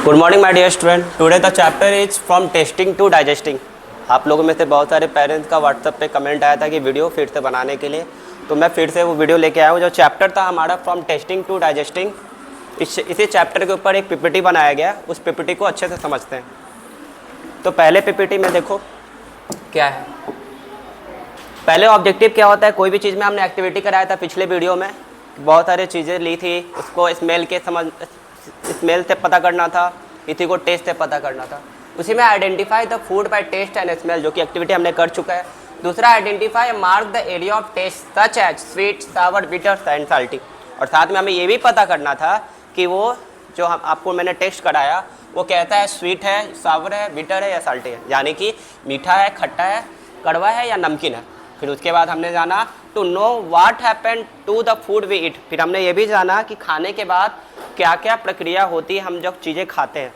Good morning my dear student. Today the chapter is from tasting to digesting. आप लोगों में से बहुत सारे पेरेंट्स का व्हाट्सएप पे कमेंट आया था कि वीडियो फिर से बनाने के लिए, तो मैं फिर से वो वीडियो लेके आया हूँ। जो चैप्टर था हमारा फ्रॉम टेस्टिंग टू डाइजेस्टिंग, इसी चैप्टर के ऊपर एक पीपीटी बनाया गया। उस पीपीटी को अच्छे से समझते हैं। तो पहले पीपीटी में देखो क्या है। पहले ऑब्जेक्टिव क्या होता है, कोई भी चीज़ में हमने एक्टिविटी कराया था पिछले वीडियो में, बहुत सारी चीज़ें ली थी, उसको स्मेल से पता करना था, इसी को टेस्ट से पता करना था। उसी में identify the food by taste and smell, जो कि एक्टिविटी हमने कर चुका है। दूसरा identify mark the area of taste such as sweet, sour, bitter and salty. और साथ में हमें ये भी पता करना था कि वो जो हम आपको मैंने टेस्ट कराया वो कहता है स्वीट है, सावर है, बिटर है या साल्टी है, यानी कि मीठा है, खट्टा है, कड़वा है या नमकीन है। फिर उसके बाद हमने जाना to know what happen to the food we eat. फिर हमने ये भी जाना कि खाने के बाद क्या क्या प्रक्रिया होती है हम जब चीज़ें खाते हैं।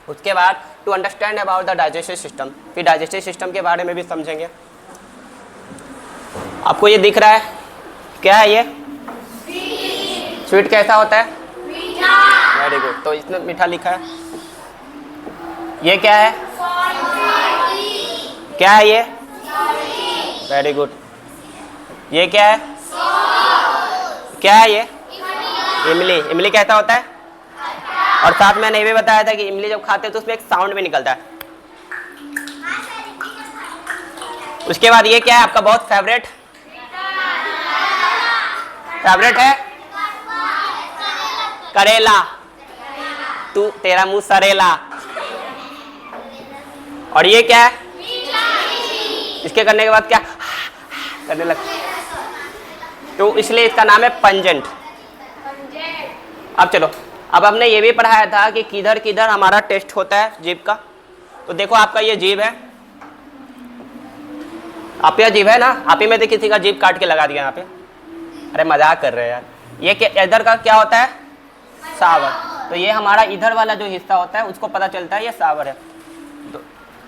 उसके बाद to understand about the digestive system, फिर डाइजेस्टिव सिस्टम के बारे में भी समझेंगे। आपको ये दिख रहा है क्या है ये? स्वीट कैसा होता है? Very good. तो इसमें मीठा लिखा है। ये क्या है? क्या है ये? Very good. ये क्या है? क्या है ये? इमली। इमली कैसा होता है? और साथ में मैंने ये भी बताया था कि इमली जब खाते हैं तो उसमें एक साउंड भी निकलता है। उसके बाद ये क्या है आपका बहुत फेवरेट है? करेला। तू तेरा मुंह सरेला। और ये क्या है? इसके करने के बाद क्या करने लगता है? तो इसलिए इसका नाम है पंजेंट। अब चलो, अब हमने ये भी पढ़ाया था कि किधर किधर हमारा टेस्ट होता है जीभ का। तो देखो आपका ये जीभ है, आप यह जीभ है ना, आप ही में से किसी का जीभ काट के लगा दिया यहाँ पे। अरे मजाक कर रहे हैं यार। ये इधर का क्या होता है? सावर। तो ये हमारा इधर वाला जो हिस्सा होता है उसको पता चलता है ये सावर है। तो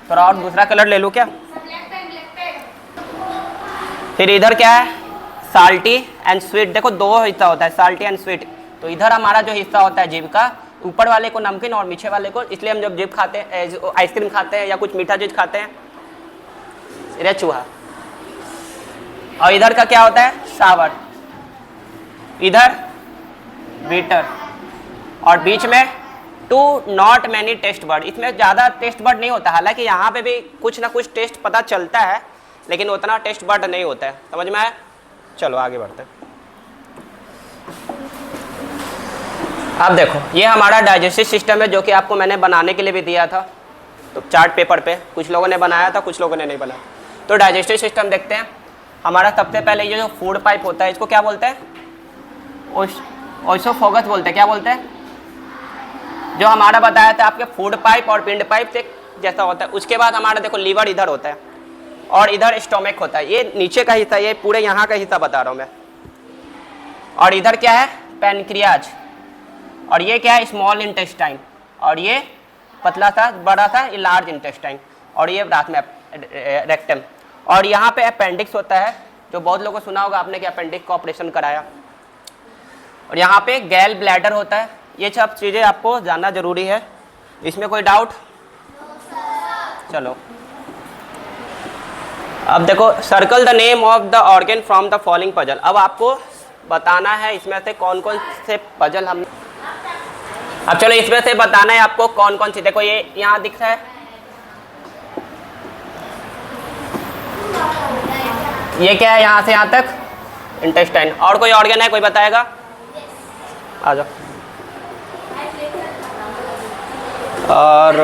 थोड़ा और दूसरा कलर ले लूँ क्या? फिर इधर क्या है? Salty and sweet. देखो दो हिस्सा होता है, साल्टी एंड स्वीट। तो इधर हमारा जो हिस्सा होता है जीभ का, ऊपर वाले को नमकीन और नीचे वाले को, इसलिए हम जब जीभ खाते हैं, आइसक्रीम खाते हैं या कुछ मीठा चीज खाते हैं, इधर चूहा। और इधर का क्या होता है? सावर। इधर बीटर। और बीच में टू नॉट मैनी टेस्ट बर्ड। इसमें ज़्यादा टेस्ट बर्ड नहीं होता, हालांकि यहाँ पे भी कुछ ना कुछ टेस्ट पता चलता है, लेकिन उतना टेस्ट बर्ड नहीं होता है। समझ में आया? चलो आगे बढ़ते हैं। अब देखो ये हमारा डाइजेस्टिव सिस्टम है, जो कि आपको मैंने बनाने के लिए भी दिया था तो चार्ट पेपर पे। कुछ लोगों ने बनाया था, कुछ लोगों ने नहीं बनाया। तो डाइजेस्टिव सिस्टम देखते हैं। हमारा सबसे पहले ये जो फूड पाइप होता है इसको क्या बोलते हैं? ओइसोफोगस बोलते हैं। क्या बोलते हैं? जो हमारा बताया था आपके फूड पाइप और पिंड पाइप से जैसा होता है। उसके बाद हमारा देखो लीवर इधर होता है और इधर स्टोमक होता है। ये नीचे का हिस्सा, ये पूरे यहाँ का हिस्सा बता रहा हूँ मैं। और इधर क्या है? पैनक्रियाज। और ये क्या है? Small intestine. और ये पतला सा बड़ा सा लार्ज इंटेस्टाइन। और ये रात में रेक्टम। और यहाँ पे अपेंडिक्स होता है, जो बहुत लोगों को सुना होगा आपने कि अपेंडिक्स का ऑपरेशन कराया। और यहाँ पे गैल ब्लैडर होता है। ये सब चीज़ें आपको जानना जरूरी है। इसमें कोई डाउट? चलो अब देखो, circle the name of the organ from the following puzzle. अब आपको बताना है इसमें से कौन कौन से पजल हम। अब चलो इसमें से बताना है आपको कौन कौन सी। देखो ये यहाँ दिख रहा है, ये क्या है? यहाँ से यहाँ तक इंटेस्टाइन। और कोई ऑर्गन है, कोई बताएगा? आ जाओ। और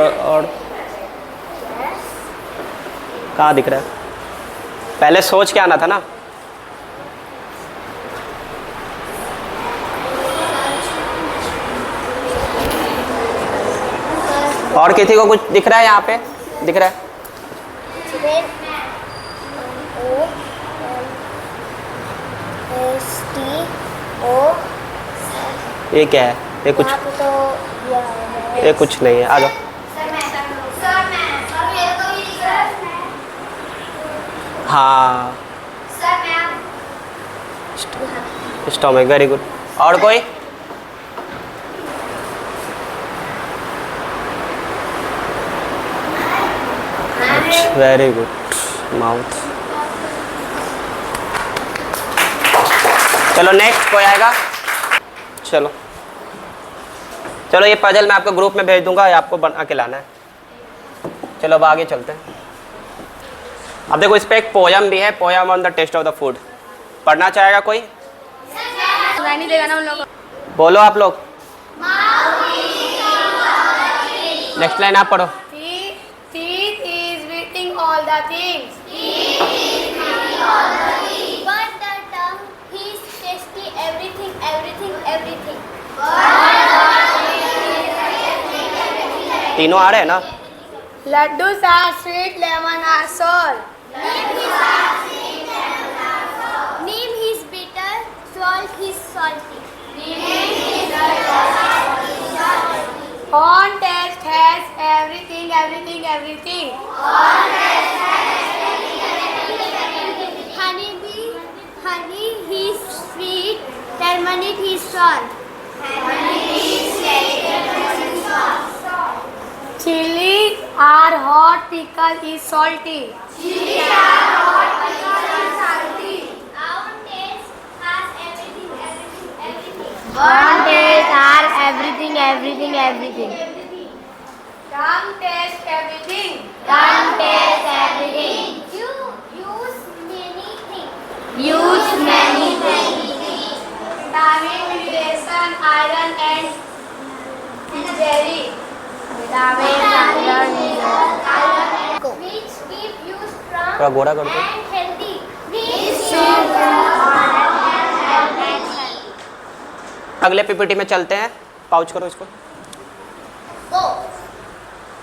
कहाँ दिख रहा है? पहले सोच के आना था ना। और किसी को कुछ दिख रहा है? यहाँ पे दिख रहा है? ये क्या है? ये कुछ नहीं है। आ जाओ। हाँ स्टोमक। Very good. और कोई? Very good mouth. चलो नेक्स्ट कोई आएगा? चलो चलो ये पजल मैं आपको ग्रुप में भेज दूंगा, ये आपको बना के लाना है। चलो अब आगे चलते हैं। अब देखो इस पे एक पोयम भी है, poem on the taste of the food. पढ़ना चाहेगा कोई? नहीं देगा ना उन लोगों को। बोलो आप लोग। नेक्स्ट लाइन आप पढ़ो। Teeth is eating all the things. But the tongue is tasty everything, everything, everything. तीनों आ रहे हैं ना? Laddus are sweet, lemon are sour. Neem is bitter, salt is salty. On taste has everything, everything, everything. Honey is sweet, turmeric is salt. Chilies are hot, pickle is salty. Our taste has everything, everything, everything. On taste are everything, everything, everything. Tongue taste everything. Tongue tastes everything. You use many things. Use many things. Vitamin, mineral, iron and jelly. Vitamin, iron, Which keep you strong थोड़ा गोरा कर दो। and healthy. अगले PPT में चलते हैं। Pouch करो इसको। Go.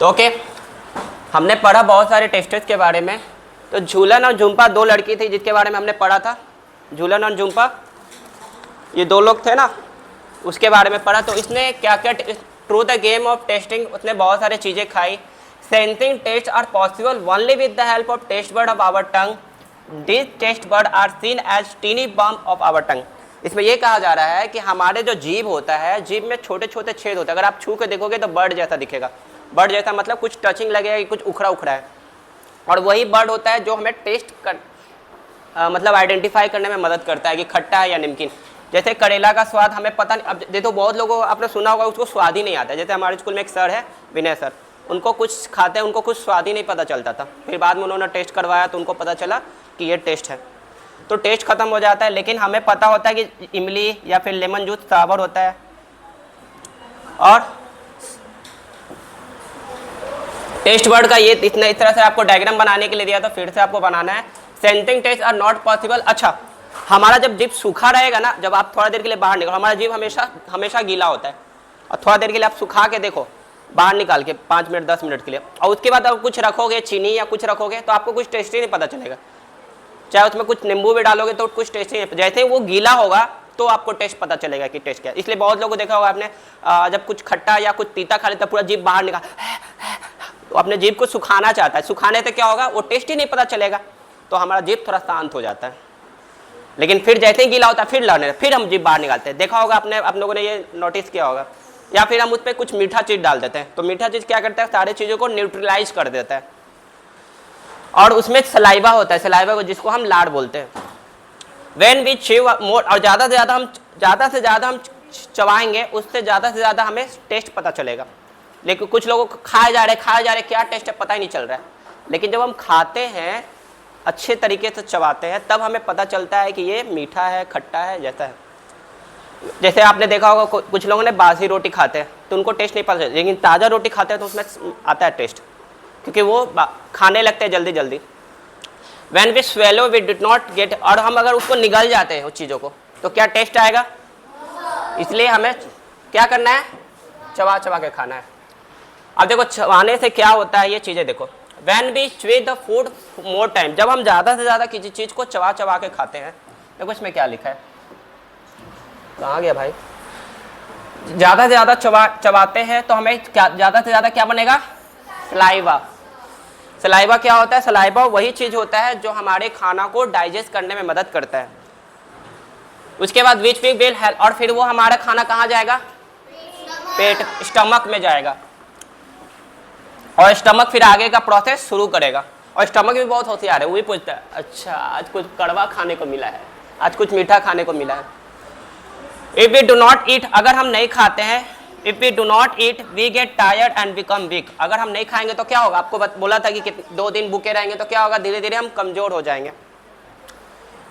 तो ओके, हमने पढ़ा बहुत सारे टेस्टेस के बारे में। तो झूलन और झुम्पा दो लड़की थी जिसके बारे में हमने पढ़ा था। झूलन और झुम्पा ये दो लोग थे ना, उसके बारे में पढ़ा। तो इसने क्या क्या through the game of tasting उसने बहुत सारी चीज़ें खाई। Sensing taste are possible only with the help of taste बर्ड of our tongue. This taste बर्ड are seen as tiny bump of our tongue. इसमें यह कहा जा रहा है कि हमारे जो जीभ होता है, जीभ में छोटे छोटे छेद होते हैं। अगर आप छू के देखोगे तो बर्ड जैसा दिखेगा। बर्ड जैसा मतलब कुछ टचिंग लगेगा कि कुछ उखड़ा उखड़ा है, और वही बर्ड होता है जो हमें टेस्ट कर मतलब आइडेंटिफाई करने में मदद करता है कि खट्टा है या नमकीन। जैसे करेला का स्वाद हमें पता नहीं, अब देखो बहुत लोगों आपने सुना होगा उसको स्वाद ही नहीं आता। जैसे हमारे स्कूल में एक सर है विनय सर, उनको कुछ खाते हैं उनको कुछ स्वाद ही नहीं पता चलता था। फिर बाद में उन्होंने टेस्ट करवाया तो उनको पता चला कि ये टेस्ट है। तो टेस्ट खत्म हो जाता है, लेकिन हमें पता होता है कि इमली या फिर लेमन जूस सावर होता है। और टेस्ट वर्ड का ये इतना इस तरह से आपको डायग्राम बनाने के लिए दिया, तो फिर से आपको बनाना है। Sensing taste are not possible. अच्छा, हमारा जब जीभ सूखा रहेगा ना, जब आप थोड़ा देर के लिए बाहर निकलो, हमारा जीभ हमेशा गीला होता है, और थोड़ा देर के लिए आप सुखा के देखो बाहर निकाल के 5 मिनट 10 मिनट के लिए, और उसके बाद आप कुछ रखोगे चीनी या कुछ रखोगे तो आपको कुछ टेस्ट ही नहीं पता चलेगा। चाहे उसमें कुछ नींबू भी डालोगे तो कुछ टेस्ट ही नहीं। जैसे ही वो गीला होगा तो आपको टेस्ट पता चलेगा कि टेस्ट क्या है। इसलिए बहुत लोगों को देखा होगा आपने, जब कुछ खट्टा या कुछ तीता खा लेता पूरा जीभ बाहर निकाल, तो अपने जीभ को सुखाना चाहता है। सुखाने से क्या होगा, वो टेस्ट ही नहीं पता चलेगा, तो हमारा जीभ थोड़ा शांत हो जाता है। लेकिन फिर जैसे ही गीला होता है फिर हम जीभ बाहर निकालते हैं। देखा होगा आपने, आप लोगों ने ये नोटिस किया होगा। या फिर हम उस पर कुछ मीठा चीज़ डाल देते हैं, तो मीठा चीज़ क्या करता है, सारी चीज़ों को न्यूट्रलाइज कर देता है। और उसमें सलाइवा होता है, सलाइवा को जिसको हम लाड़ बोलते हैं। व्हेन वी च्यू मोर, और ज़्यादा से ज़्यादा हम चबाएंगे उससे ज़्यादा से ज़्यादा हमें टेस्ट पता चलेगा। लेकिन कुछ लोगों को खाए जा रहे क्या टेस्ट है पता ही नहीं चल रहा है। लेकिन जब हम खाते हैं अच्छे तरीके से चबाते हैं तब हमें पता चलता है कि ये मीठा है खट्टा है जैसा है। जैसे आपने देखा होगा कुछ लोगों ने बासी रोटी खाते हैं तो उनको टेस्ट नहीं पता चलता, लेकिन ताज़ा रोटी खाते हैं तो उसमें आता है टेस्ट, क्योंकि वो खाने लगते हैं जल्दी जल्दी। When we swallow we did not get, और हम अगर उसको निगल जाते हैं उस चीज़ों को तो क्या टेस्ट आएगा। इसलिए हमें क्या करना है, चबा चबा के खाना है। अब देखो चबाने से क्या होता है, ये चीज़ें देखो। When we chew the food more time, जब हम ज़्यादा से ज़्यादा किसी चीज़ को चबा चबा के खाते हैं, देखो इसमें क्या लिखा है, कहाँ गया भाई। ज़्यादा से ज़्यादा चबाते हैं तो हमें क्या ज़्यादा से ज़्यादा क्या बनेगा, सलाइवा। सलाइवा क्या होता है, सलाइवा वही चीज़ होता है जो हमारे खाना को डाइजेस्ट करने में मदद करता है। उसके बाद विच वी विल हेल्प, और फिर वो हमारा खाना कहाँ जाएगा, पेट स्टमक में जाएगा, और स्टमक फिर आगे का प्रोसेस शुरू करेगा। और स्टमक भी बहुत होशियार है, वो भी पूछता है अच्छा आज कुछ कड़वा खाने को मिला है, आज कुछ मीठा खाने को मिला है। If we do not eat, अगर हम नहीं खाते हैं, if we do not eat we get tired and become weak, अगर हम नहीं खाएंगे तो क्या होगा, आपको बोला था कि 2 दिन भूखे रहेंगे तो क्या होगा, धीरे धीरे हम कमजोर हो जाएंगे।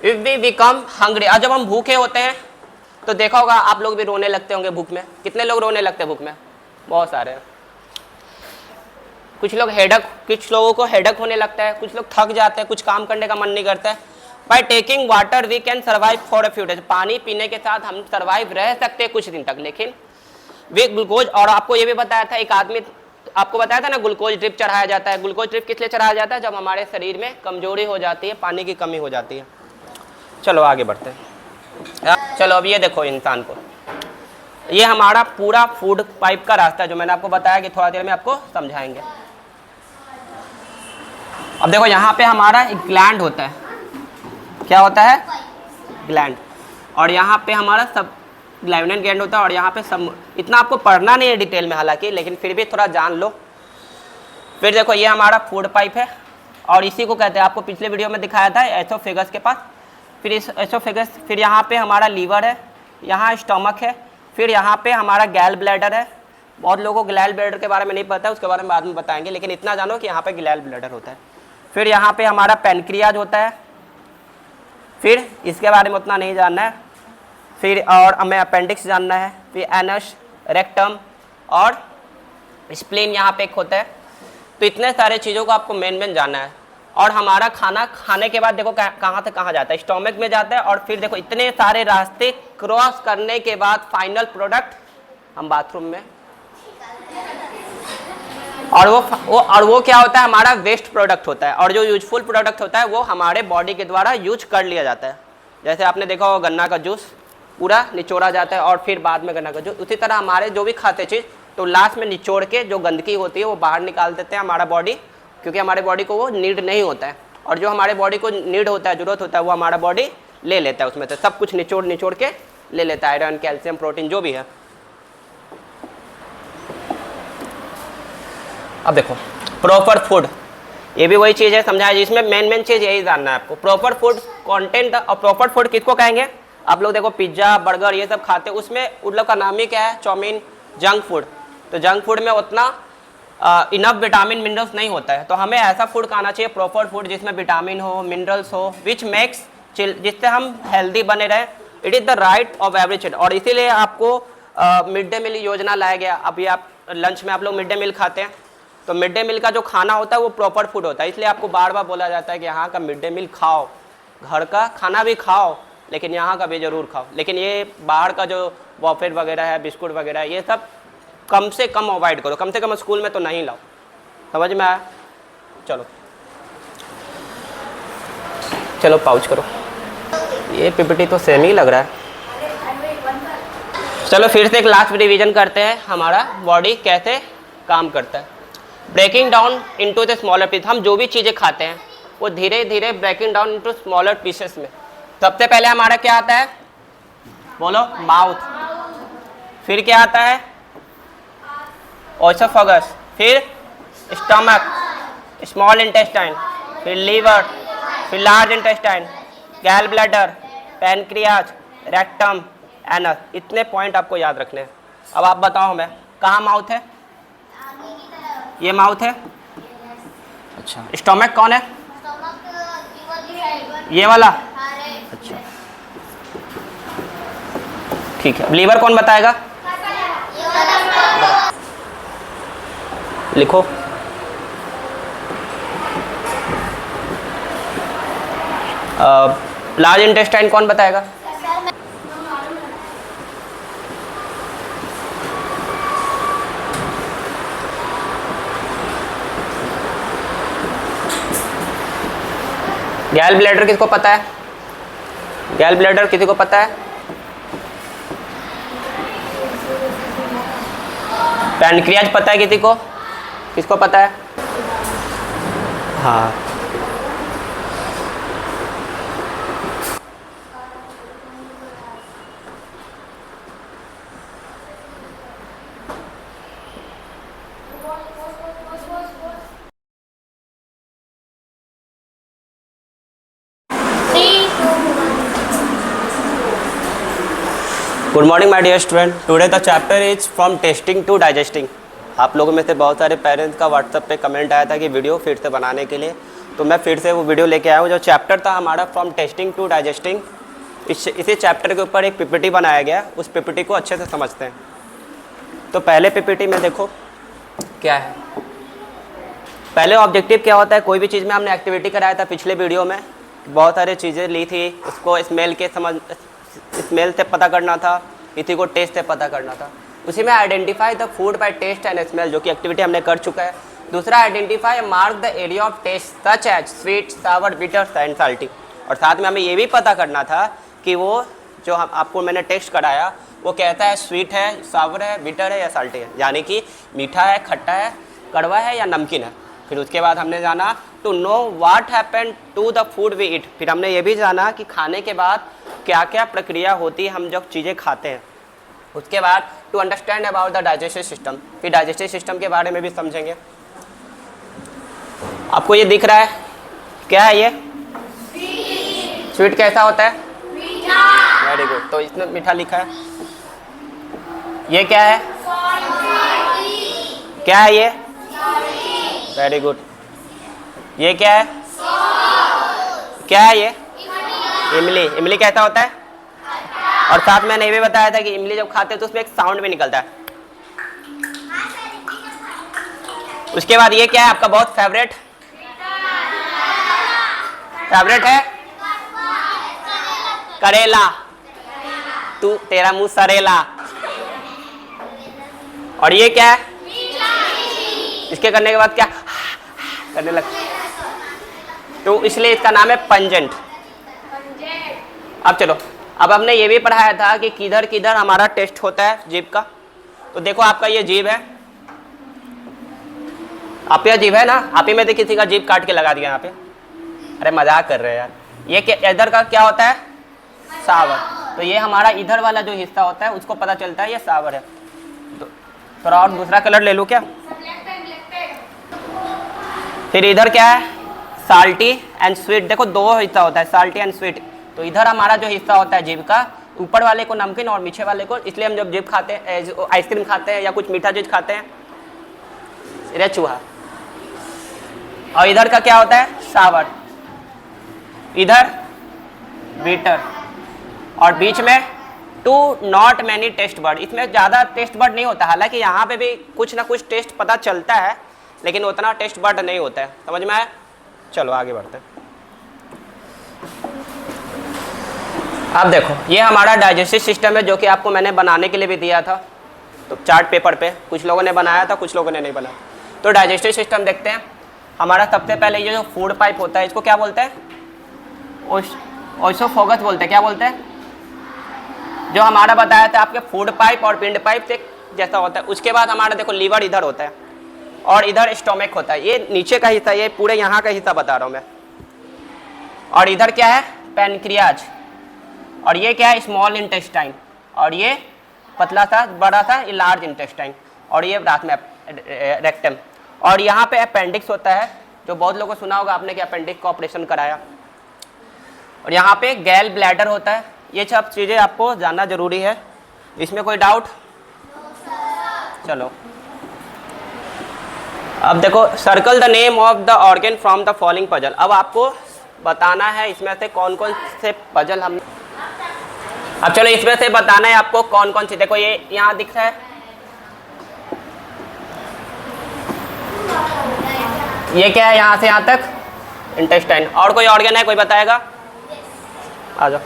इफ वी बिकम हंग्री, और जब हम भूखे होते हैं तो देखा होगा आप लोग भी रोने लगते होंगे भूख में। कितने लोग रोने लगते हैं भूख में? बहुत सारे। कुछ लोग हेडक, कुछ लोगों को हेडक होने लगता है, कुछ लोग थक जाते हैं, कुछ काम करने का मन नहीं करता है। By taking water we can survive for a few days, पानी पीने के साथ हम सर्वाइव रह सकते हैं कुछ दिन तक। लेकिन वे ग्लूकोज, और आपको ये भी बताया था, एक आदमी आपको बताया था ना ग्लूकोज ड्रिप चढ़ाया जाता है। ग्लूकोज ड्रिप किस लिए चढ़ाया जाता है? जब हमारे शरीर में कमजोरी हो जाती है, पानी की कमी हो जाती है। चलो आगे बढ़ते हैं। चलो अब ये देखो इंसान को, ये हमारा पूरा फूड पाइप का रास्ता है जो मैंने आपको बताया कि थोड़ा देर में आपको समझाएंगे। अब देखो यहाँ पे हमारा एक ग्लैंड होता है, क्या होता है? ग्लैंड। और यहाँ पे हमारा सब ग्लैंड ग्लैंड होता है, और यहाँ पे सब, इतना आपको पढ़ना नहीं है डिटेल में हालांकि, लेकिन फिर भी थोड़ा जान लो। फिर देखो ये हमारा फूड पाइप है, और इसी को कहते हैं, आपको पिछले वीडियो में दिखाया था एसोफेगस के पास। फिर इस एसोफेगस, फिर यहाँ पे हमारा लीवर है, यहाँ स्टमक है, फिर यहाँ पे हमारा गैल ब्लैडर है। बहुत लोगों को गैल ब्लैडर के बारे में नहीं पता है, उसके बारे में बाद में बताएंगे, लेकिन इतना जानो कि यहाँ पे गैल ब्लैडर होता है। फिर यहाँ पे हमारा पैनक्रियाज होता है, फिर इसके बारे में उतना नहीं जानना है। फिर और हमें अपेंडिक्स जानना है, फिर एनस, रेक्टम और स्प्लीन यहाँ पे एक होता है। तो इतने सारे चीज़ों को आपको मेन जानना है। और हमारा खाना खाने के बाद देखो कहाँ से कहाँ जाता है, स्टोमक में जाता है, और फिर देखो इतने सारे रास्ते क्रॉस करने के बाद फाइनल प्रोडक्ट हम बाथरूम में, और वो क्या होता है, हमारा वेस्ट प्रोडक्ट होता है। और जो यूजफुल प्रोडक्ट होता है वो हमारे बॉडी के द्वारा यूज कर लिया जाता है। जैसे आपने देखा होगा गन्ना का जूस पूरा निचोड़ा जाता है और फिर बाद में गन्ना का जूस, उसी तरह हमारे जो भी खाते चीज़ तो लास्ट में निचोड़ के जो गंदगी होती है वो बाहर निकाल देते हैं हमारा बॉडी, क्योंकि हमारे बॉडी को वो नीड नहीं होता है। और जो हमारे बॉडी को नीड होता है, जरूरत होता है, वो हमारा बॉडी ले लेता है, उसमें से सब कुछ निचोड़ के ले लेता है, आयरन, कैल्शियम, प्रोटीन जो भी है। अब देखो प्रॉपर फूड, ये भी वही चीज़ है समझाया, जिसमें मेन चीज़ यही जानना है आपको, प्रॉपर फूड कंटेंट। और प्रॉपर फूड किसको कहेंगे? आप लोग देखो पिज्ज़ा, बर्गर ये सब खाते हैं, उसमें उन लोग का नाम ही क्या है? Chowmein, junk food. तो जंक फूड में उतना इनफ विटामिन मिनरल्स नहीं होता है। तो हमें ऐसा फूड खाना चाहिए, प्रॉपर फूड, जिसमें विटामिन हो, मिनरल्स हो, विच मेक्स जिससे हम हेल्दी बने रहें। It is the right of every chilled. और इसीलिए आपको मिड डे मील योजना लाया गया। अभी आप लंच में आप लोग मिड डे मील खाते हैं, तो मिड डे मील का जो खाना होता है वो प्रॉपर फूड होता है। इसलिए आपको बार बार बोला जाता है कि यहाँ का मिड डे मील खाओ, घर का खाना भी खाओ, लेकिन यहाँ का भी ज़रूर खाओ। लेकिन ये बाहर का जो वॉफर वगैरह है, बिस्कुट वगैरह, ये सब कम से कम अवॉइड करो, कम से कम स्कूल में तो नहीं लाओ। समझ में आया? चलो पाउच करो। ये पीपीटी तो सेम ही लग रहा है। चलो फिर से एक लास्ट रिवीजन करते हैं, हमारा बॉडी कैसे काम करता है। Breaking down into the smaller piece, हम जो भी चीज़ें खाते हैं वो धीरे धीरे breaking down into smaller pieces में। सबसे पहले हमारा क्या आता है? बोलो, माउथ। फिर क्या आता है? ओसोफेगस, फिर स्टमक, स्मॉल इंटेस्टाइन, फिर लीवर, फिर लार्ज इंटेस्टाइन, गैल ब्लैडर, पैनक्रियाज, रेक्टम, एनस। इतने पॉइंट आपको याद रखने हैं। अब आप बताओ हमें, कहाँ माउथ है? ये माउथ है। अच्छा, स्टमक कौन है? ये वाला? अच्छा ठीक है। लीवर कौन बताएगा? लिखो। लार्ज इंटेस्टाइन कौन बताएगा? गैल ब्लैडर किसको पता है? गैल ब्लैडर किसी को पता है? पैनक्रियाज पता है किसी को? किसको पता है? हाँ, good morning my dear student. Today the chapter is from tasting to digesting. आप लोगों में से बहुत सारे पेरेंट्स का व्हाट्सएप पे कमेंट आया था कि वीडियो फिर से बनाने के लिए, तो मैं फिर से वो वीडियो लेके आया हूँ। जो चैप्टर था हमारा फ्रॉम टेस्टिंग टू डाइजेस्टिंग, इसी चैप्टर के ऊपर एक पीपीटी बनाया गया। उस पीपीटी को अच्छे से समझते हैं। तो पहले पीपीटी में देखो क्या है। पहले ऑब्जेक्टिव क्या होता है, कोई भी चीज़ में हमने एक्टिविटी कराया था पिछले वीडियो में, बहुत सारी चीज़ें ली थी, उसको स्मेल से पता करना था, इसी को टेस्ट से पता करना था। उसी में identify the food by taste and smell, जो कि एक्टिविटी हमने कर चुका है। दूसरा identify mark the area of taste such as sweet, sour, bitter and salty. और साथ में हमें ये भी पता करना था कि वो जो आपको मैंने टेस्ट कराया वो कहता है स्वीट है, सावर है, बिटर है या साल्टी है, यानी कि मीठा है, खट्टा है, कड़वा है या नमकीन है। फिर उसके बाद हमने जाना to know what happen to the food we eat. फिर हमने ये भी जाना कि खाने के बाद क्या क्या प्रक्रिया होती है हम जब चीज़ें खाते हैं। उसके बाद to understand about the digestive system, फिर डाइजेस्टिव सिस्टम के बारे में भी समझेंगे। आपको ये दिख रहा है क्या है ये? स्वीट कैसा होता है? Very good. तो इसमें मीठा लिखा है। ये क्या है? क्या है ये? Very good. ये क्या है? क्या है ये? इमली। इमली कैसा होता है? और साथ में मैंने ये भी बताया था कि इमली जब खाते हैं तो उसमें एक साउंड भी निकलता है। उसके बाद ये क्या है आपका बहुत फेवरेट है? करेला। तू तेरा मुंह सरेला। और ये क्या है? इसके करने के बाद क्या करने लगता, तो इसलिए इसका नाम है पंजेंट। अब चलो, अब हमने ये भी पढ़ाया था कि किधर किधर हमारा टेस्ट होता है जीभ का। तो देखो आपका ये जीभ है, आपका जीभ है ना, आप ही में से किसी का जीभ काट के लगा दिया यहाँ पे। अरे मजाक कर रहे हैं यार। ये इधर का क्या होता है? सावर। तो ये हमारा इधर वाला जो हिस्सा होता है उसको पता चलता है ये सावर है। तो थोड़ा और दूसरा कलर ले लूँ क्या? फिर इधर क्या है? Salty and sweet. देखो दो हिस्सा होता है, साल्टी एंड स्वीट। तो इधर हमारा जो हिस्सा होता है जीभ का, ऊपर वाले को नमकीन और नीचे वाले को, इसलिए हम जब जीभ खाते हैं, आइसक्रीम खाते हैं या कुछ मीठा चीज खाते हैं, इधर चूहा। और इधर का क्या होता है? सावर। इधर बीटर। और बीच में टू नॉट मैनी टेस्ट बर्ड। इसमें ज़्यादा टेस्ट बर्ड नहीं होता, हालांकि यहाँ पे भी कुछ ना कुछ टेस्ट पता चलता है, लेकिन उतना टेस्ट बर्ड नहीं होता है। समझ में आया? चलो आगे बढ़ते हैं। अब देखो ये हमारा डाइजेस्टिव सिस्टम है, जो कि आपको मैंने बनाने के लिए भी दिया था, तो चार्ट पेपर पे कुछ लोगों ने बनाया था, कुछ लोगों ने नहीं बनाया। तो डाइजेस्टिव सिस्टम देखते हैं। हमारा सबसे पहले ये जो फूड पाइप होता है इसको क्या बोलते हैं? ओइसोफेगस बोलते हैं। क्या बोलते हैं? जो हमारा बताया था आपके फूड पाइप और पिंड पाइप से जैसा होता है। उसके बाद हमारा देखो लीवर इधर होता है और इधर स्टोमक होता है। ये नीचे का हिस्सा, ये पूरे यहाँ का हिस्सा बता रहा हूँ मैं। और इधर क्या है? पैनक्रियाज। और ये क्या है? Small intestine. और ये पतला सा बड़ा सा ये लार्ज इंटेस्टाइन। और ये रात में रेक्टम। और यहाँ पे अपेंडिक्स होता है, जो बहुत लोगों को सुना होगा आपने कि अपेंडिक्स का ऑपरेशन कराया। और यहाँ पे गैल ब्लैडर होता है। ये सब चीज़ें आपको जानना जरूरी है। इसमें कोई डाउट? चलो अब देखो, circle the name of the organ from the following puzzle. अब आपको बताना है इसमें से कौन कौन से पजल हम, अब चलो इसमें से बताना है आपको कौन कौन सी। देखो ये यहाँ दिख रहा है, ये क्या है? यहाँ से यहाँ तक इंटेस्टाइन। और कोई ऑर्गन है, कोई बताएगा? आ जाओ।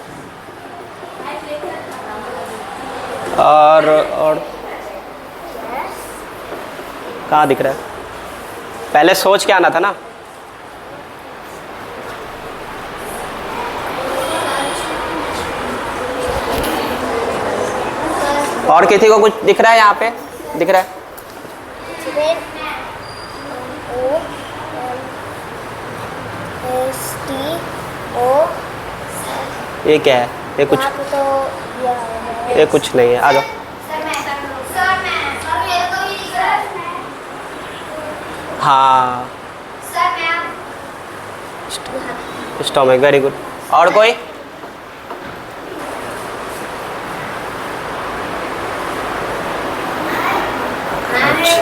और कहाँ दिख रहा है? पहले सोच के आना था ना। और किसी को कुछ दिख रहा है? यहाँ पे दिख रहा है? ये क्या है? ये कुछ, ये कुछ नहीं है। आ जाओ। हाँ, स्टोमक। Very good. और कोई?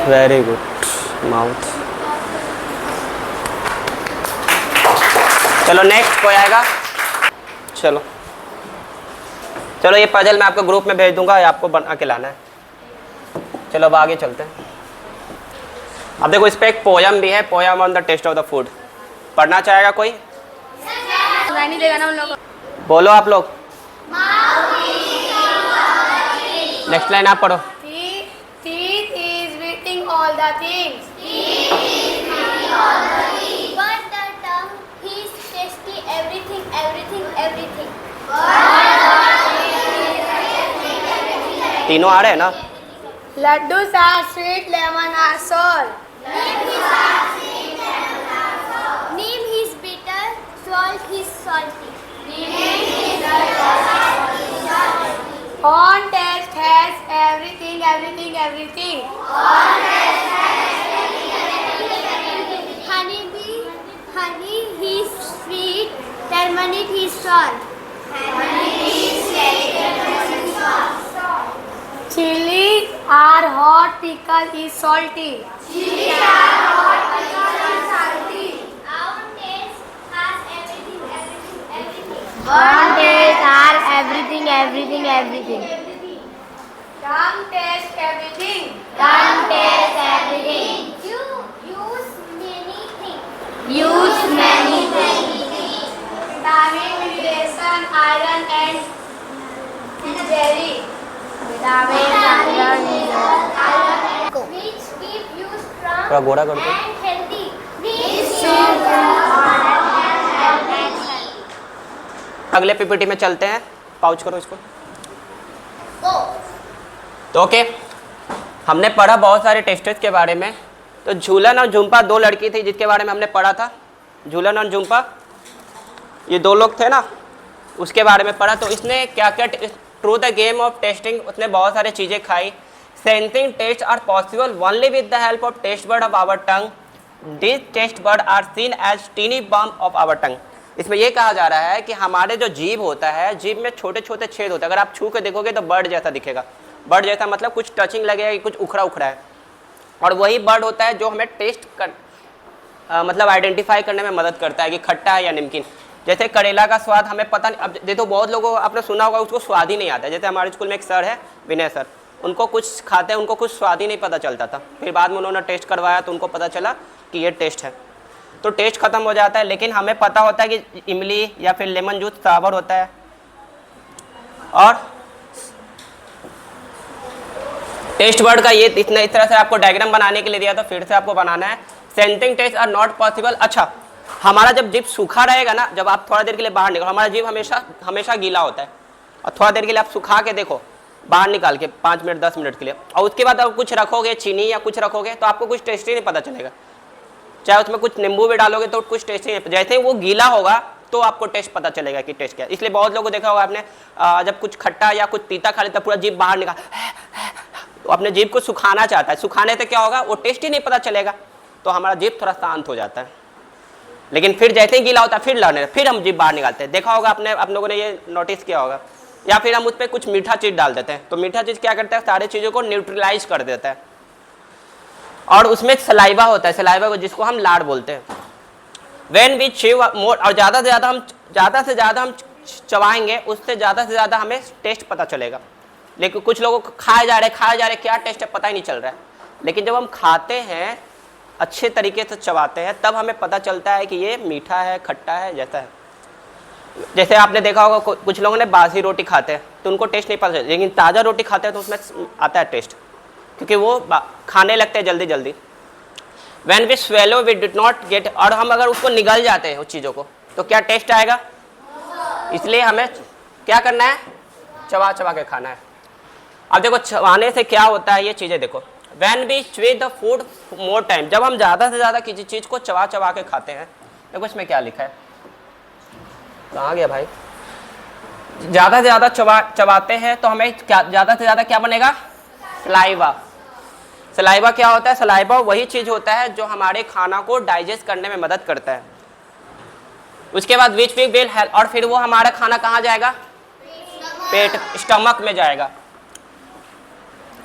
Very good mouth. चलो नेक्स्ट कोई आएगा? चलो चलो ये पजल मैं आपको ग्रुप में भेज दूंगा, ये आपको बना के लाना है। चलो अब आगे चलते हैं। अब देखो इस पे एक पोयम भी है, poem on the taste of the food. पढ़ना चाहेगा कोई? नहीं देगा ना उन लोगों को। बोलो आप लोग। नेक्स्ट लाइन आप पढ़ो। Teeth is eating all the things. But the tongue, he's tasty everything, everything, everything. तीनों आ रहे हैं ना? Laddus are sweet, lemon are sour. Neem is bitter, salt is salty. On taste has everything, everything, everything. Honey is sweet, turmeric is salt. Chili are hot, pickle is salty. Our taste has everything, everything, everything. On taste are everything, everything, everything. Tongue taste everything. Tongue taste everything. You use many things. Use many things. Vitamin, mineral, iron and jelly. Vitamin, iron, mineral. Which keep you strong थोड़ा गोरा कर दो। and healthy. अगले PPT में चलते हैं। Pouch करो इसको। Oh. तो ओके, हमने पढ़ा बहुत सारे टेस्टेस के बारे में। तो झूलन और झुम्पा दो लड़की थी जिसके बारे में हमने पढ़ा था। झूलन और झुम्पा ये दो लोग थे ना, उसके बारे में पढ़ा। तो इसने क्या क्या through the game of tasting उसने बहुत सारी चीज़ें खाई। Sensing taste are possible only with the help of taste बर्ड of our tongue. This taste बर्ड are seen as tiny bump of our tongue. इसमें यह कहा जा रहा है कि हमारे जो जीभ होता है, जीभ में छोटे छोटे छेद होते हैं। अगर आप छू के देखोगे तो बर्ड जैसा दिखेगा। बर्ड जैसा मतलब कुछ टचिंग लगेगा कि कुछ उखड़ा उखड़ा है, और वही बर्ड होता है जो हमें टेस्ट कर मतलब आइडेंटिफाई करने में मदद करता है कि खट्टा है या नमकीन। जैसे करेला का स्वाद हमें पता नहीं, अब देखो बहुत लोगों आपने सुना होगा उसको स्वाद ही नहीं आता है। जैसे हमारे स्कूल में एक सर है विनय सर, उनको कुछ खाते हैं उनको कुछ स्वाद ही नहीं पता चलता था। फिर बाद में उन्होंने टेस्ट करवाया तो उनको पता चला कि ये टेस्ट है। तो टेस्ट खत्म हो जाता है, लेकिन हमें पता होता है कि इमली या फिर लेमन जूस सावर होता है। और टेस्ट वर्ड का ये इतना इस तरह से आपको डायग्राम बनाने के लिए दिया, तो फिर से आपको बनाना है। Sensing taste are not possible. अच्छा, हमारा जब जीभ सूखा रहेगा ना, जब आप थोड़ा देर के लिए बाहर निकलो, हमारा जीभ हमेशा हमेशा गीला होता है, और थोड़ा देर के लिए आप सुखा के देखो बाहर निकाल के 5 मिनट 10 मिनट के लिए, और उसके बाद आप कुछ रखोगे चीनी या कुछ रखोगे तो आपको कुछ टेस्ट ही नहीं पता चलेगा। चाहे उसमें कुछ नींबू भी डालोगे तो कुछ टेस्ट ही नहीं। जैसे ही वो गीला होगा तो आपको टेस्ट पता चलेगा कि टेस्ट क्या है। इसलिए बहुत लोगों को देखा होगा आपने, जब कुछ खट्टा या कुछ तीता खा लेता पूरा जीभ बाहर निकाल, तो अपने जीभ को सुखाना चाहता है। सुखाने से क्या होगा, वो टेस्ट ही नहीं पता चलेगा, तो हमारा जीभ थोड़ा शांत हो जाता है। लेकिन फिर जैसे ही गीला होता है फिर हम जीभ बाहर निकालते हैं। देखा होगा आपने, आप लोगों ने ये नोटिस किया होगा। या फिर हम उस पर कुछ मीठा चीज़ डाल देते हैं, तो मीठा चीज़ क्या करता है, सारी चीज़ों को न्यूट्रलाइज कर देता है। और उसमें सलाइवा होता है, सलाइवा को जिसको हम लाड़ बोलते हैं। व्हेन वी च्यू मोर, और ज़्यादा से ज़्यादा हम चबाएंगे उससे ज़्यादा से ज़्यादा हमें टेस्ट पता चलेगा। लेकिन कुछ लोगों को खाए जा रहे क्या टेस्ट है पता ही नहीं चल रहा है। लेकिन जब हम खाते हैं अच्छे तरीके से चबाते हैं तब हमें पता चलता है कि ये मीठा है खट्टा है जैसा है। जैसे आपने देखा होगा कुछ लोगों ने बासी रोटी खाते हैं तो उनको टेस्ट नहीं पता चलता, लेकिन ताज़ा रोटी खाते हैं तो उसमें आता है टेस्ट, क्योंकि वो खाने लगते हैं जल्दी जल्दी। When we swallow we did not get, और हम अगर उसको निगल जाते हैं उस चीज़ों को तो क्या टेस्ट आएगा। इसलिए हमें क्या करना है, चबा चबा के खाना है। अब देखो चबाने से क्या होता है, ये चीज़ें देखो। When we chew the food more time, जब हम ज़्यादा से ज़्यादा किसी चीज़ को चबा चबा के खाते हैं, देखो इसमें क्या लिखा है, कहाँ गया भाई। ज़्यादा से ज़्यादा चबाते हैं तो हमें क्या ज़्यादा से ज़्यादा क्या बनेगा, सलाइवा। सलाइवा क्या होता है, सलाइवा वही चीज़ होता है जो हमारे खाना को डाइजेस्ट करने में मदद करता है। उसके बाद विच वी विल हेल्प, और फिर वो हमारा खाना कहाँ जाएगा, पेट स्टमक में जाएगा,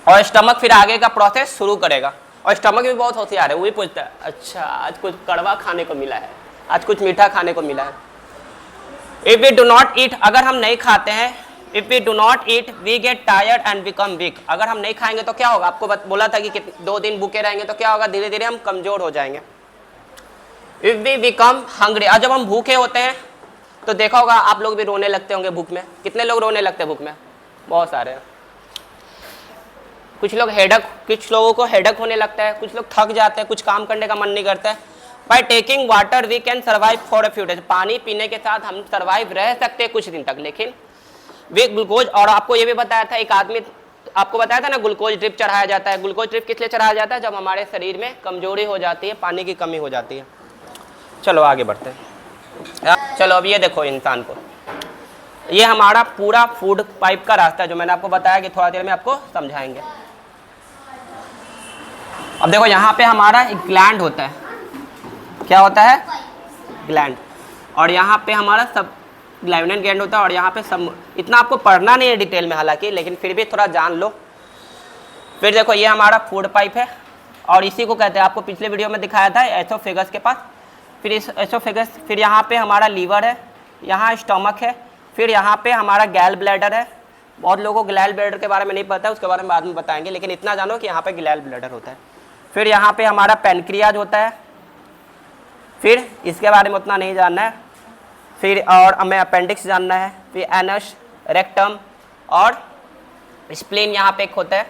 और स्टमक फिर आगे का प्रोसेस शुरू करेगा। और स्टमक भी बहुत होशियार है, वो भी पूछता है अच्छा आज कुछ कड़वा खाने को मिला है, आज कुछ मीठा खाने को मिला है। If we do not eat, अगर हम नहीं खाते हैं, if we do not eat we get tired and become weak. अगर हम नहीं खाएंगे तो क्या होगा, आपको बोला था कि 2 दिन भूखे रहेंगे तो क्या होगा, धीरे धीरे हम कमजोर हो जाएंगे। इफ वी बिकम हंग्री, और जब हम भूखे होते हैं तो देखा होगा आप लोग भी रोने लगते होंगे भूख में। कितने लोग रोने लगते हैं भूख में? बहुत सारे हैं। कुछ लोगों को हेडक होने लगता है, कुछ लोग थक जाते हैं, कुछ काम करने का मन नहीं करता है। By taking water we can survive for a few days, पानी पीने के साथ हम सर्वाइव रह सकते हैं कुछ दिन तक। लेकिन वे ग्लूकोज, और आपको ये भी बताया था, एक आदमी आपको बताया था ना ग्लूकोज ड्रिप चढ़ाया जाता है। ग्लूकोज ड्रिप किस लिए चढ़ाया जाता है? जब हमारे शरीर में कमजोरी हो जाती है, पानी की कमी हो जाती है। चलो आगे बढ़ते हैं। चलो अब ये देखो इंसान को, ये हमारा पूरा फूड पाइप का रास्ता है जो मैंने आपको बताया कि थोड़ा देर में आपको समझाएंगे। अब देखो यहाँ पे हमारा एक ग्लैंड होता है, क्या होता है? ग्लैंड। और यहाँ पे हमारा सब ग्लैंड ग्लैंड होता है, और यहाँ पे सब, इतना आपको पढ़ना नहीं है डिटेल में हालांकि, लेकिन फिर भी थोड़ा जान लो। फिर देखो ये हमारा फूड पाइप है, और इसी को कहते हैं, आपको पिछले वीडियो में दिखाया था एसोफेगस के पास। फिर इस एसोफेगस, फिर यहाँ पे हमारा लीवर है, यहाँ स्टमक है, फिर यहाँ पे हमारा गैल ब्लैडर है। बहुत लोगों को गैल ब्लैडर के बारे में नहीं पता है, उसके बारे में बाद में बताएंगे, लेकिन इतना जानो कि यहाँ पे गैल ब्लैडर होता है। फिर यहाँ पे हमारा पैनक्रियाज होता है, फिर इसके बारे में उतना नहीं जानना है। फिर और हमें अपेंडिक्स जानना है, फिर एनस, रेक्टम और स्प्लीन यहाँ पे एक होता है।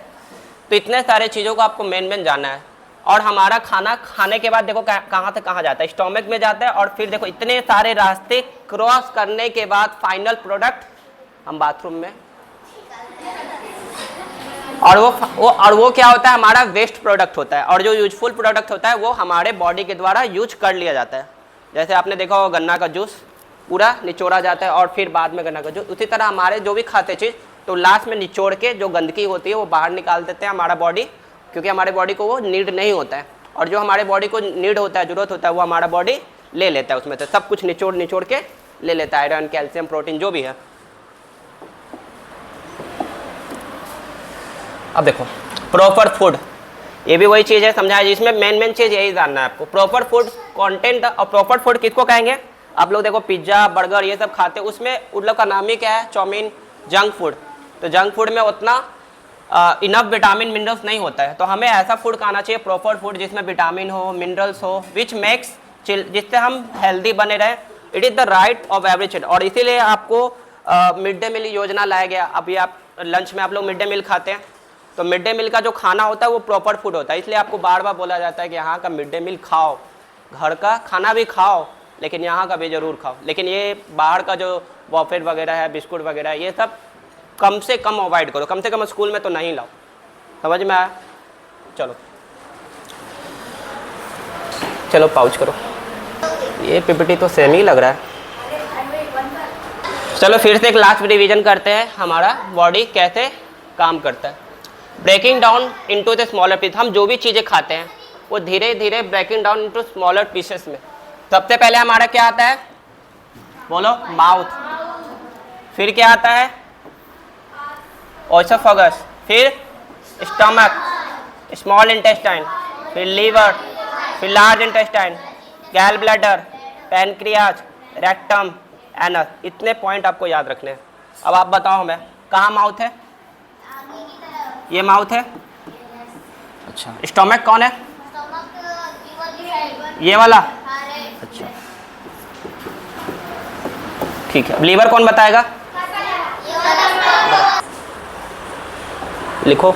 तो इतने सारे चीज़ों को आपको मेन जानना है। और हमारा खाना खाने के बाद देखो कहाँ से कहाँ जाता है, स्टोमक में जाता है, और फिर देखो इतने सारे रास्ते क्रॉस करने के बाद फाइनल प्रोडक्ट हम बाथरूम में, और वो क्या होता है, हमारा वेस्ट प्रोडक्ट होता है। और जो यूजफुल प्रोडक्ट होता है वो हमारे बॉडी के द्वारा यूज कर लिया जाता है। जैसे आपने देखा होगा गन्ना का जूस पूरा निचोड़ा जाता है और फिर बाद में गन्ना का जूस, उसी तरह हमारे जो भी खाते चीज़ तो लास्ट में निचोड़ के जो गंदगी होती है वो बाहर निकाल देते हैं हमारा बॉडी, क्योंकि हमारे बॉडी को वो नीड नहीं होता है। और जो हमारे बॉडी को नीड होता है, जरूरत होता है, वो हमारा बॉडी ले लेता है, उसमें से सब कुछ निचोड़ के ले लेता है, आयरन, कैल्शियम, प्रोटीन जो भी है। अब देखो प्रॉपर फूड, ये भी वही चीज़ है समझाया, जिसमें मेन चीज़ यही जानना है आपको। प्रॉपर फूड कंटेंट, और प्रॉपर फूड किसको कहेंगे? आप लोग देखो पिज्ज़ा, बर्गर ये सब खाते हैं, उसमें उन लोग का नाम ही क्या है? Chowmein, junk food. तो जंक फूड में उतना इनफ विटामिन मिनरल्स नहीं होता है। तो हमें ऐसा फूड खाना चाहिए प्रॉपर फूड जिसमें विटामिन हो, मिनरल्स हो, विच मेक्स जिससे हम हेल्दी बने रहें। It is the right of every chilled. और इसीलिए आपको मिड डे मील योजना लाया गया। अभी आप लंच में आप लोग मिड डे मील खाते हैं, तो मिड डे मील का जो खाना होता है वो प्रॉपर फूड होता है। इसलिए आपको बार बार बोला जाता है कि यहाँ का मिड डे मील खाओ, घर का खाना भी खाओ, लेकिन यहाँ का भी ज़रूर खाओ। लेकिन ये बाहर का जो बफेट वगैरह है, बिस्कुट वगैरह है, ये सब कम से कम अवॉइड करो, कम से कम स्कूल में तो नहीं लाओ। समझ में आया? चलो पाउच करो, ये पीपीटी तो सेम ही लग रहा है। चलो फिर से एक लास्ट रिवीजन करते हैं, हमारा बॉडी कैसे काम करता है। Breaking down into the smaller piece, हम जो भी चीज़ें खाते हैं वो धीरे धीरे breaking down into smaller pieces में। सबसे पहले हमारा क्या आता है? बोलो, माउथ। फिर क्या आता है? ओएसोफेगस। फिर स्टमक, स्मॉल इंटेस्टाइन, फिर लीवर, फिर लार्ज इंटेस्टाइन, गैल ब्लैडर, पैनक्रियाज, रेक्टम, एनस। इतने पॉइंट आपको याद रखने हैं। अब आप बताओ हमें, कहाँ माउथ है? ये माउथ है। अच्छा, स्टमक कौन है? ये वाला। अच्छा ठीक है, अब लीवर कौन बताएगा? लिखो।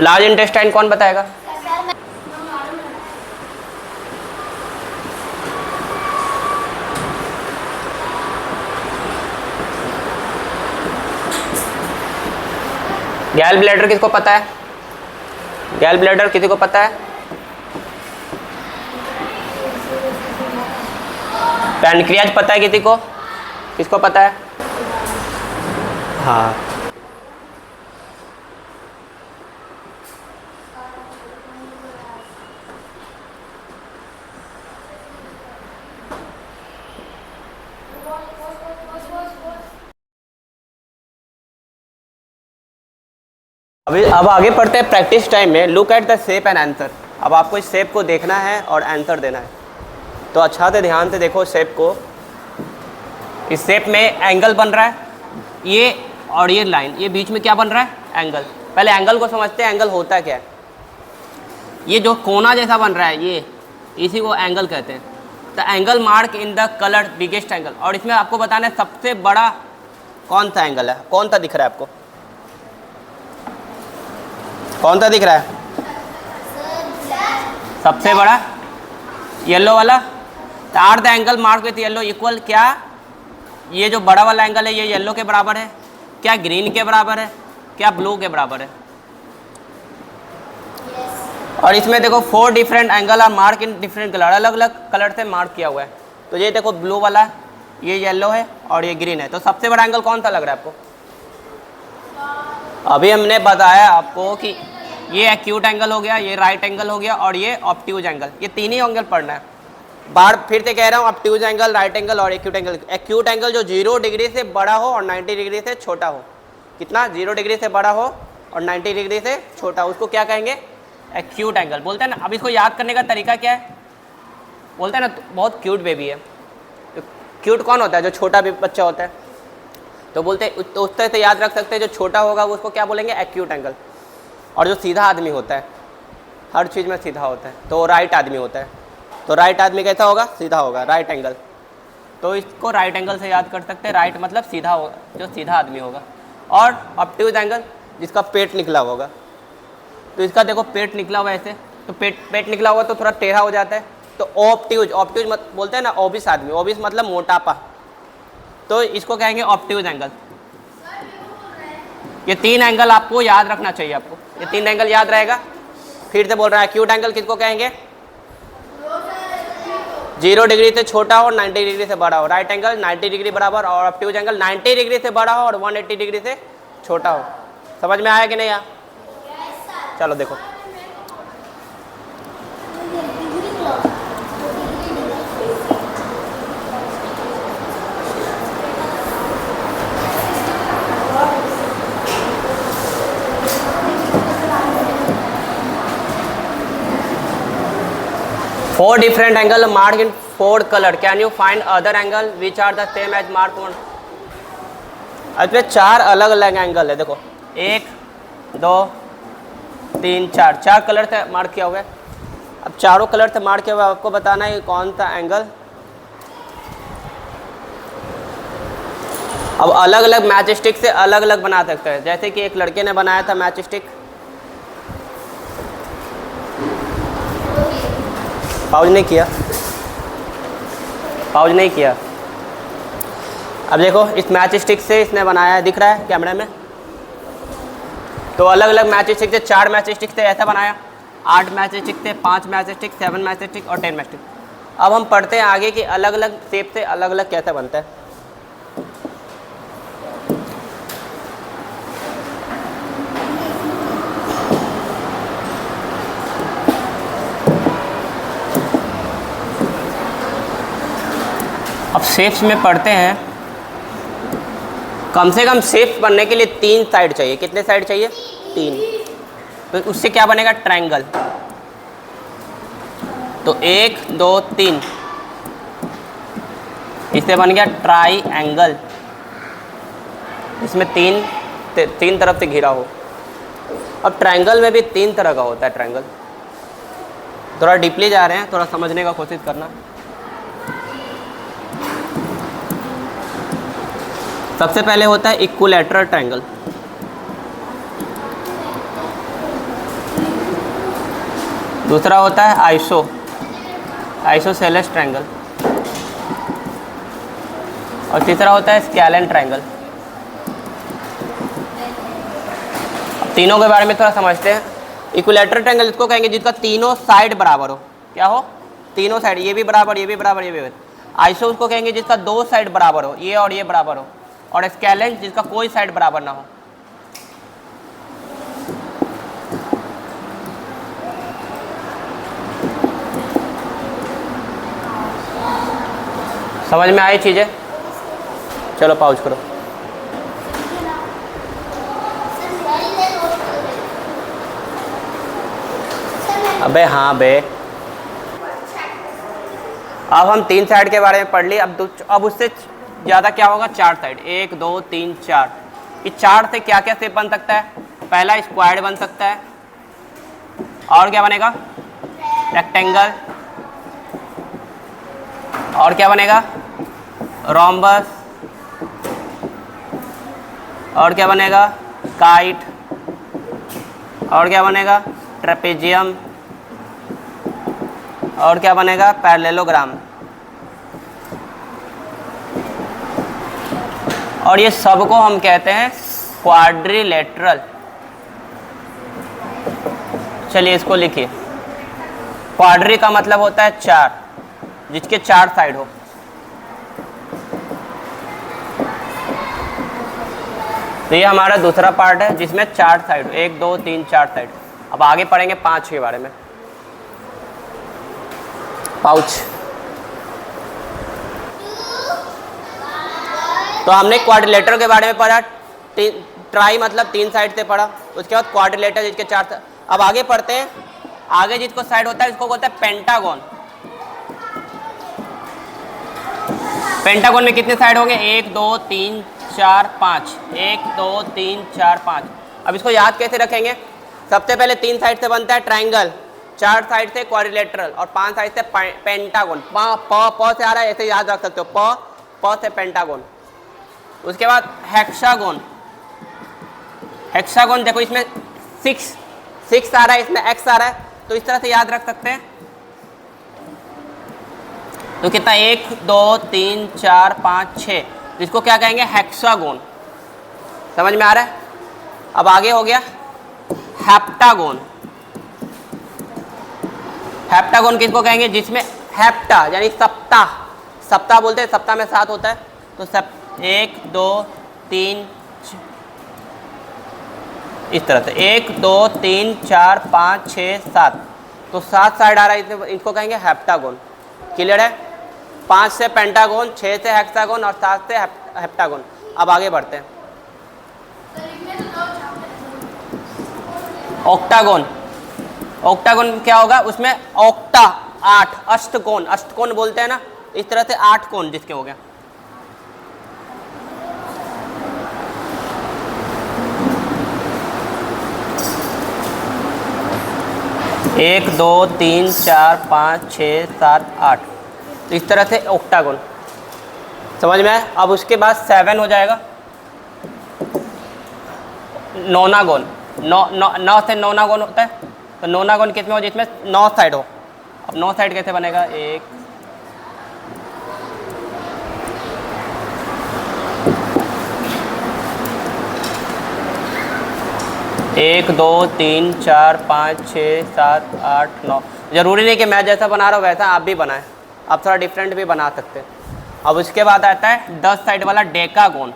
लार्ज इंटेस्टाइन कौन बताएगा? गैल ब्लैडर किसको पता है? गैल ब्लैडर किसी को पता है? पैनक्रियाज पता है किसी को? किसको पता है? हाँ, अब आगे पढ़ते हैं प्रैक्टिस टाइम में। Look at the shape and answer. अब आपको इस शेप को देखना है और आंसर देना है। तो अच्छा से ध्यान से देखो शेप को। इस शेप में एंगल बन रहा है, ये और ये लाइन, ये बीच में क्या बन रहा है? एंगल। पहले एंगल को समझते हैं, एंगल होता क्या है। ये जो कोना जैसा बन रहा है, ये इसी को एंगल कहते हैं। The angle mark in the colour biggest angle. और इसमें आपको बताना है सबसे बड़ा कौन सा एंगल है। कौन सा दिख रहा है आपको? कौन सा दिख रहा है सबसे बड़ा? येलो वाला। Are the angle mark with yellow equal क्या? ये जो बड़ा वाला एंगल है ये येलो के बराबर है क्या? ग्रीन के बराबर है क्या? ब्लू के बराबर है? और इसमें देखो 4 different angle are mark in different colour, अलग अलग कलर से मार्क किया हुआ है। तो ये देखो ब्लू वाला, ये येलो है और ये ग्रीन है। तो सबसे बड़ा एंगल कौन सा लग रहा है आपको? अभी हमने बताया आपको कि ये एक्यूट एंगल हो गया, ये राइट एंगल हो गया और ये ऑब्ट्यूज एंगल। ये तीन ही एंगल पढ़ना है। बार फिर से कह रहा हूँ, ऑब्ट्यूज एंगल, राइट एंगल और एक्यूट एंगल। एक्यूट एंगल जो 0 डिग्री से बड़ा हो और 90 डिग्री से छोटा हो। कितना? 0 डिग्री से बड़ा हो और 90 डिग्री से छोटा हो, उसको क्या कहेंगे? एक्यूट एंगल बोलते हैं ना। अब इसको याद करने का तरीका क्या है? बोलते हैं ना बहुत क्यूट बेबी है। तो क्यूट कौन होता है? जो छोटा बच्चा होता है। तो बोलते हैं तो उस तरह से याद रख सकते हैं, जो छोटा होगा वो उसको क्या बोलेंगे? Acute angle. और जो सीधा आदमी होता है, हर चीज़ में सीधा होता है, तो राइट आदमी होता है। तो राइट आदमी कैसा होगा? सीधा होगा, राइट एंगल। तो इसको राइट एंगल से याद कर सकते हैं। राइट मतलब सीधा होगा, जो सीधा आदमी होगा। और ऑब्ट्यूज एंगल जिसका पेट निकला होगा। तो इसका देखो पेट निकला हुआ है ऐसे, तो पेट निकला हुआ तो थोड़ा टेढ़ा हो जाता है। तो ऑब्ट्यूज, ऑब्ट्यूज मत बोलते हैं ना ओबिस आदमी, ओबिस मतलब मोटापा। तो इसको कहेंगे ऑब्ट्यूज एंगल। ये 3 एंगल आपको याद रखना चाहिए। आपको ये 3 एंगल याद रहेगा। फिर से बोल रहा है, एक्यूट एंगल किसको कहेंगे? 0 डिग्री से छोटा हो और 90 डिग्री से बड़ा हो। राइट एंगल 90 डिग्री बराबर और ऑब्ट्यूज एंगल 90 डिग्री से बड़ा हो और 180 डिग्री से छोटा हो। समझ में आया कि नहीं? चलो देखो, four different angle mark in 4 colour. Can you find other angle which are the same as mark 1? इसमें 4 अलग अलग एंगल है। देखो 1 2 3 4 कलर से मार्क किया हुआ है। अब चारों कलर से मार्क किया हुआ है, आपको बताना है कौन सा एंगल। अब अलग अलग मैच स्टिक से अलग अलग बना सकते हैं। जैसे कि एक लड़के ने बनाया था मैच स्टिक। पाउज नहीं किया, पाउज नहीं किया। अब देखो इस मैच स्टिक से इसने बनाया है, दिख रहा है कैमरे में। तो अलग अलग मैच स्टिक से 4 मैच स्टिक से ऐसा बनाया, 8 मैच स्टिक से, 5 मैच स्टिक, 7 मैच स्टिक और 10 मैच स्टिक। अब हम पढ़ते हैं आगे कि अलग अलग शेप से अलग अलग कैसे बनता है। अब शेप्स में पढ़ते हैं। कम से कम शेप्स बनने के लिए 3 साइड चाहिए। कितने साइड चाहिए? 3। तो उससे क्या बनेगा? ट्रायंगल। तो 1 2 3, इससे बन गया ट्रायंगल। इसमें 3 तरफ से घिरा हो। अब ट्रायंगल में भी 3 तरह का होता है ट्रायंगल। थोड़ा डीपली जा रहे हैं, थोड़ा समझने का कोशिश करना। सबसे पहले होता है इक्विलैटरल ट्रायंगल। दूसरा होता है आइसोसेलेस ट्रायंगल। और तीसरा होता है स्केलेन ट्रायंगल। अब तीनों के बारे में थोड़ा समझते हैं। इक्विलैटरल ट्रायंगल इसको कहेंगे जिसका तीनों साइड बराबर हो। क्या हो? तीनों साइड, ये भी बराबर, ये भी बराबर, ये भी बराबर। आइसो उसको कहेंगे जिसका 2 साइड बराबर हो, ये और ये बराबर हो। और स्केलेन जिसका कोई साइड बराबर ना हो। समझ में आई चीजें? चलो पाउज करो। अबे हाँ बे। अब हम 3 साइड के बारे में पढ़ ली। अब उससे ज़्यादा क्या होगा? 4 साइड। 1 2 3 4। इस 4 से क्या क्या शेप बन सकता है? पहला स्क्वायर बन सकता है, और क्या बनेगा? रेक्टेंगल, और क्या बनेगा? रोम्बस, और क्या बनेगा? काइट, और क्या बनेगा? ट्रेपेजियम, और क्या बनेगा? पैरेललोग्राम। और ये सबको हम कहते हैं क्वाड्रिलेटरल। चलिए इसको लिखिए। क्वाड्री का मतलब होता है 4, जिसके 4 साइड हो। तो ये हमारा दूसरा पार्ट है जिसमें 4 साइड हो, 1 2 3 4 साइड। अब आगे पढ़ेंगे 5 के बारे में। पाउच। तो हमने क्वाड्रिलेटरल के बारे में पढ़ा। ट्राई मतलब 3 साइड से पढ़ा। उसके बाद क्वाड्रिलेटरल जिसके 4। अब आगे पढ़ते हैं। आगे जिसको साइड होता है इसको बोलते हैं पेंटागन। पेंटागन में कितने साइड होंगे? 1 2 3 4 5। 1 2 3 4 5। अब इसको याद कैसे रखेंगे? सबसे पहले 3 साइड से बनता है ट्रायंगल, 4 साइड से क्वाड्रिलेटरल और 5 साइड से पेंटागन। प से आ रहा है, ऐसे याद रख सकते हो। प से पेंटागन। उसके बाद हेक्सागोन। हेक्सागोन देखो इसमें 6 आ रहा है, इसमें एक्स आ रहा है, तो इस तरह से याद रख सकते हैं। तो कितना? 1 2 3 4 5 6। इसको क्या कहेंगे? हेक्सागोन। समझ में आ रहा है? अब आगे हो गया हेप्टागोन। हेप्टागोन किसको कहेंगे? जिसमें हेप्टा यानी सप्ताह, सप्ताह बोलते हैं, सप्ताह में 7 होता है। तो 1 2 3 इस तरह से 1 2 3 4 5 6 7। तो 7 साइड आ रहा है, इसको कहेंगे हेप्टागोन। क्लियर है? 5 से पेंटागोन, 6 से हेक्सागोन और 7 से हेप्टागोन। अब आगे बढ़ते हैं। ऑक्टागोन। ऑक्टागोन क्या होगा? उसमें ऑक्टा 8, अष्टकोण, अष्टकोण बोलते हैं ना, इस तरह से 8 कोण जिसके हो गया। एक 2 3 4 5 6 7 8। तो इस तरह से ऑक्टागोन। समझ में आया? अब उसके बाद 7 हो जाएगा नोनागोन। 9 से नोनागोन होता है। तो नोनागोन किसमें हो? जिसमें 9 साइड हो। अब 9 साइड कैसे बनेगा? 1 2 3 4 5 6 7 8 9। ज़रूरी नहीं कि मैं जैसा बना रहा हूँ वैसा आप भी बनाएं, आप थोड़ा डिफरेंट भी बना सकते हैं। अब उसके बाद आता है 10 साइड वाला डेकागोन।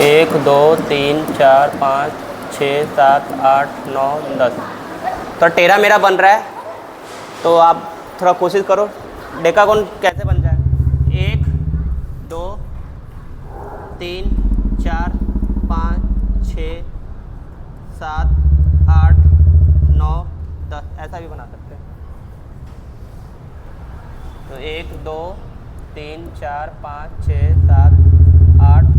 एक 2 3 4 5 6 7 8 9 10। तो टेढ़ा मेरा बन रहा है, तो आप थोड़ा कोशिश करो डेकागोन कैसे बन जाए। 1 2 3 4 5 6 7 8 9 10 ऐसा भी बना सकते हैं। तो 1 2 3 4 5 6 7 8।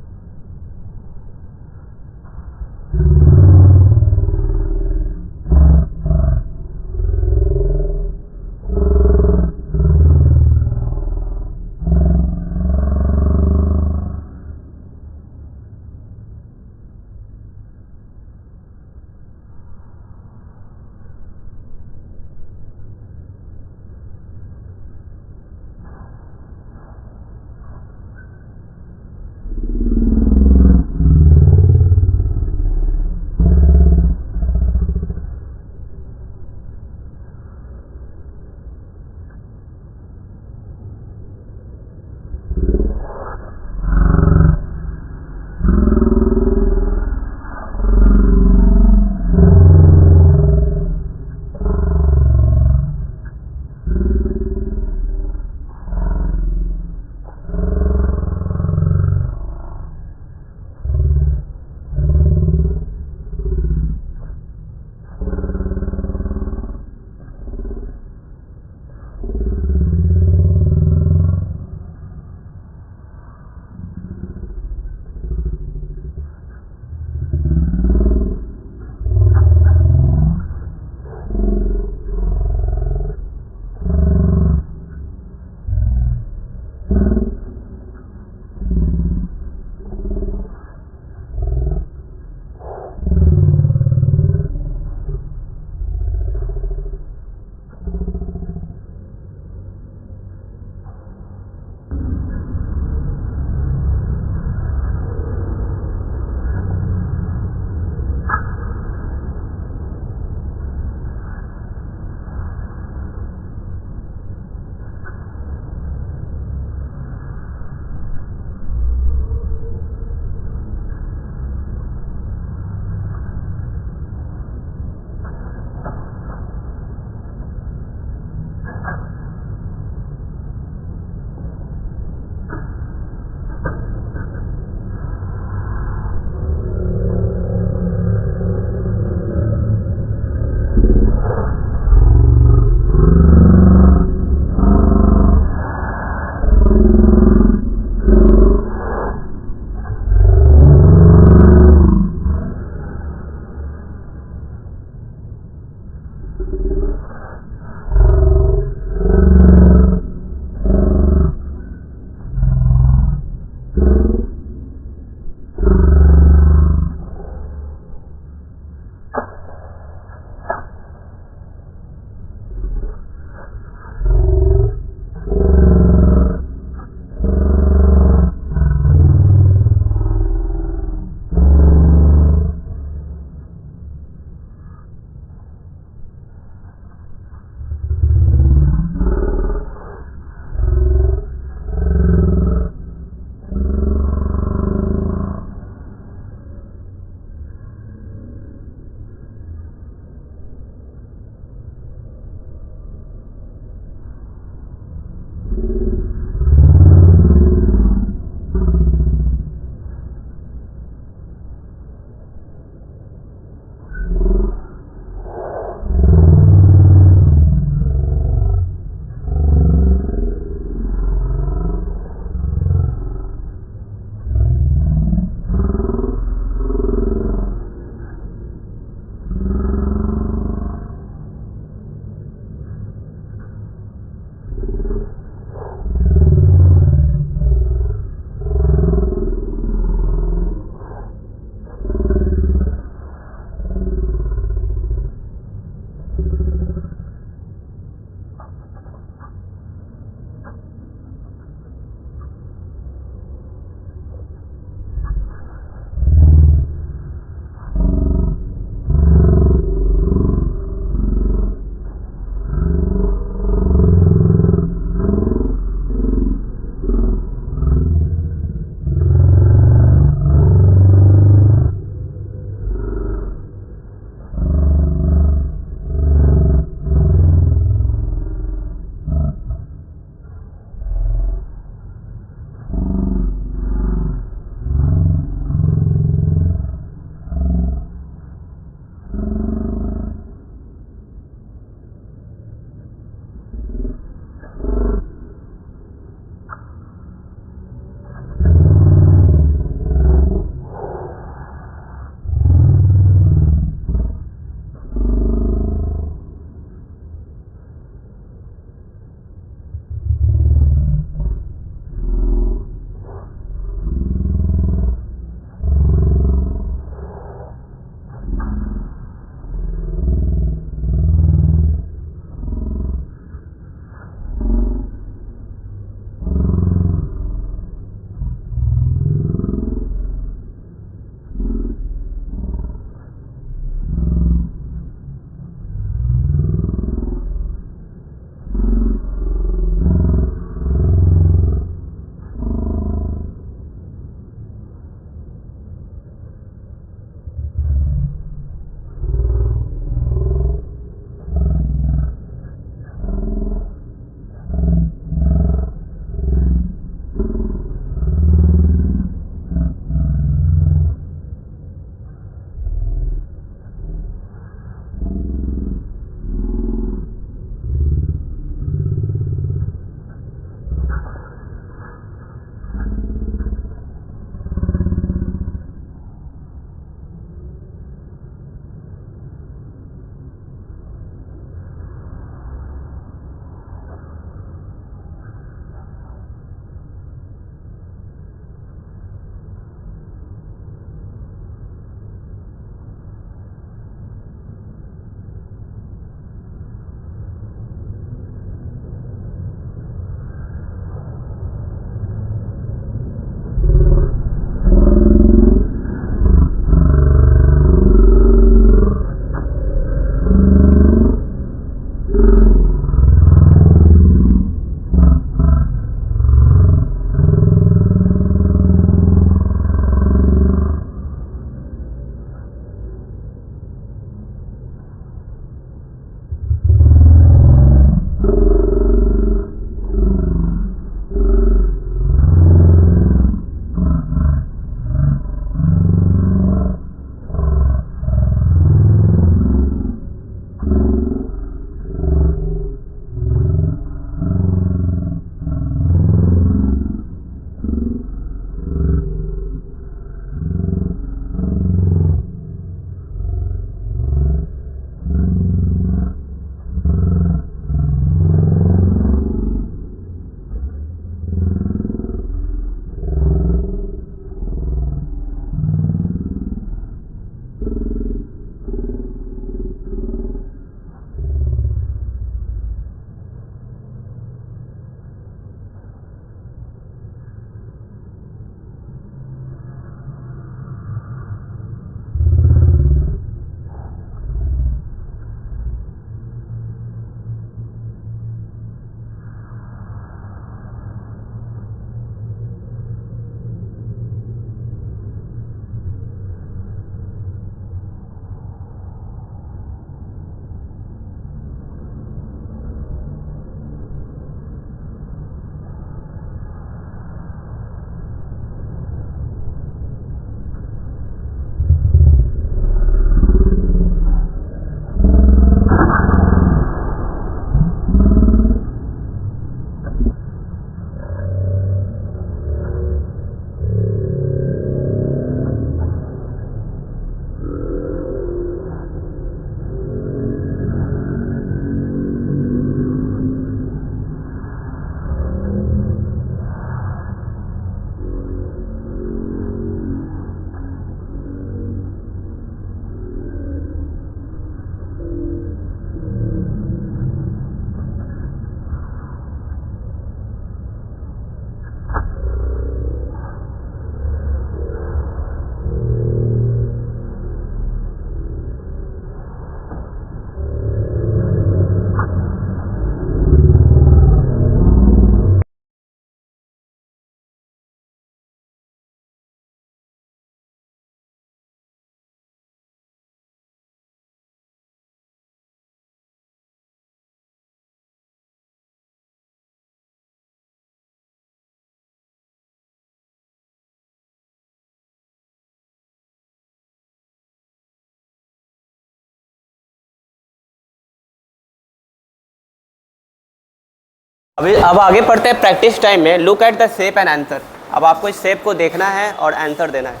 अब आगे पढ़ते हैं प्रैक्टिस टाइम में। Look at the shape and answer. अब आपको इस शेप को देखना है और आंसर देना है।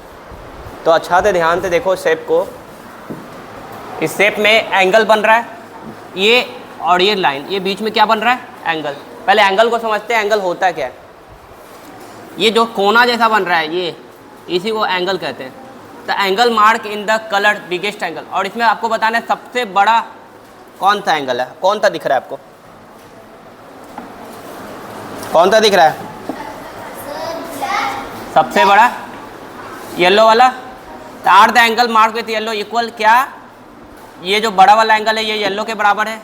तो अच्छा से ध्यान से देखो शेप को। इस शेप में एंगल बन रहा है, ये और ये लाइन, ये बीच में क्या बन रहा है? एंगल। पहले एंगल को समझते हैं, एंगल होता क्या है। ये जो कोना जैसा बन रहा है, ये इसी को एंगल कहते हैं। The angle mark in the colour biggest angle. और इसमें आपको बताना है सबसे बड़ा कौन सा एंगल है। कौन सा दिख रहा है आपको? कौन सा दिख रहा है सबसे बड़ा? येलो वाला। तो are the angle mark with yellow equal, क्या ये जो बड़ा वाला एंगल है ये येलो के बराबर है?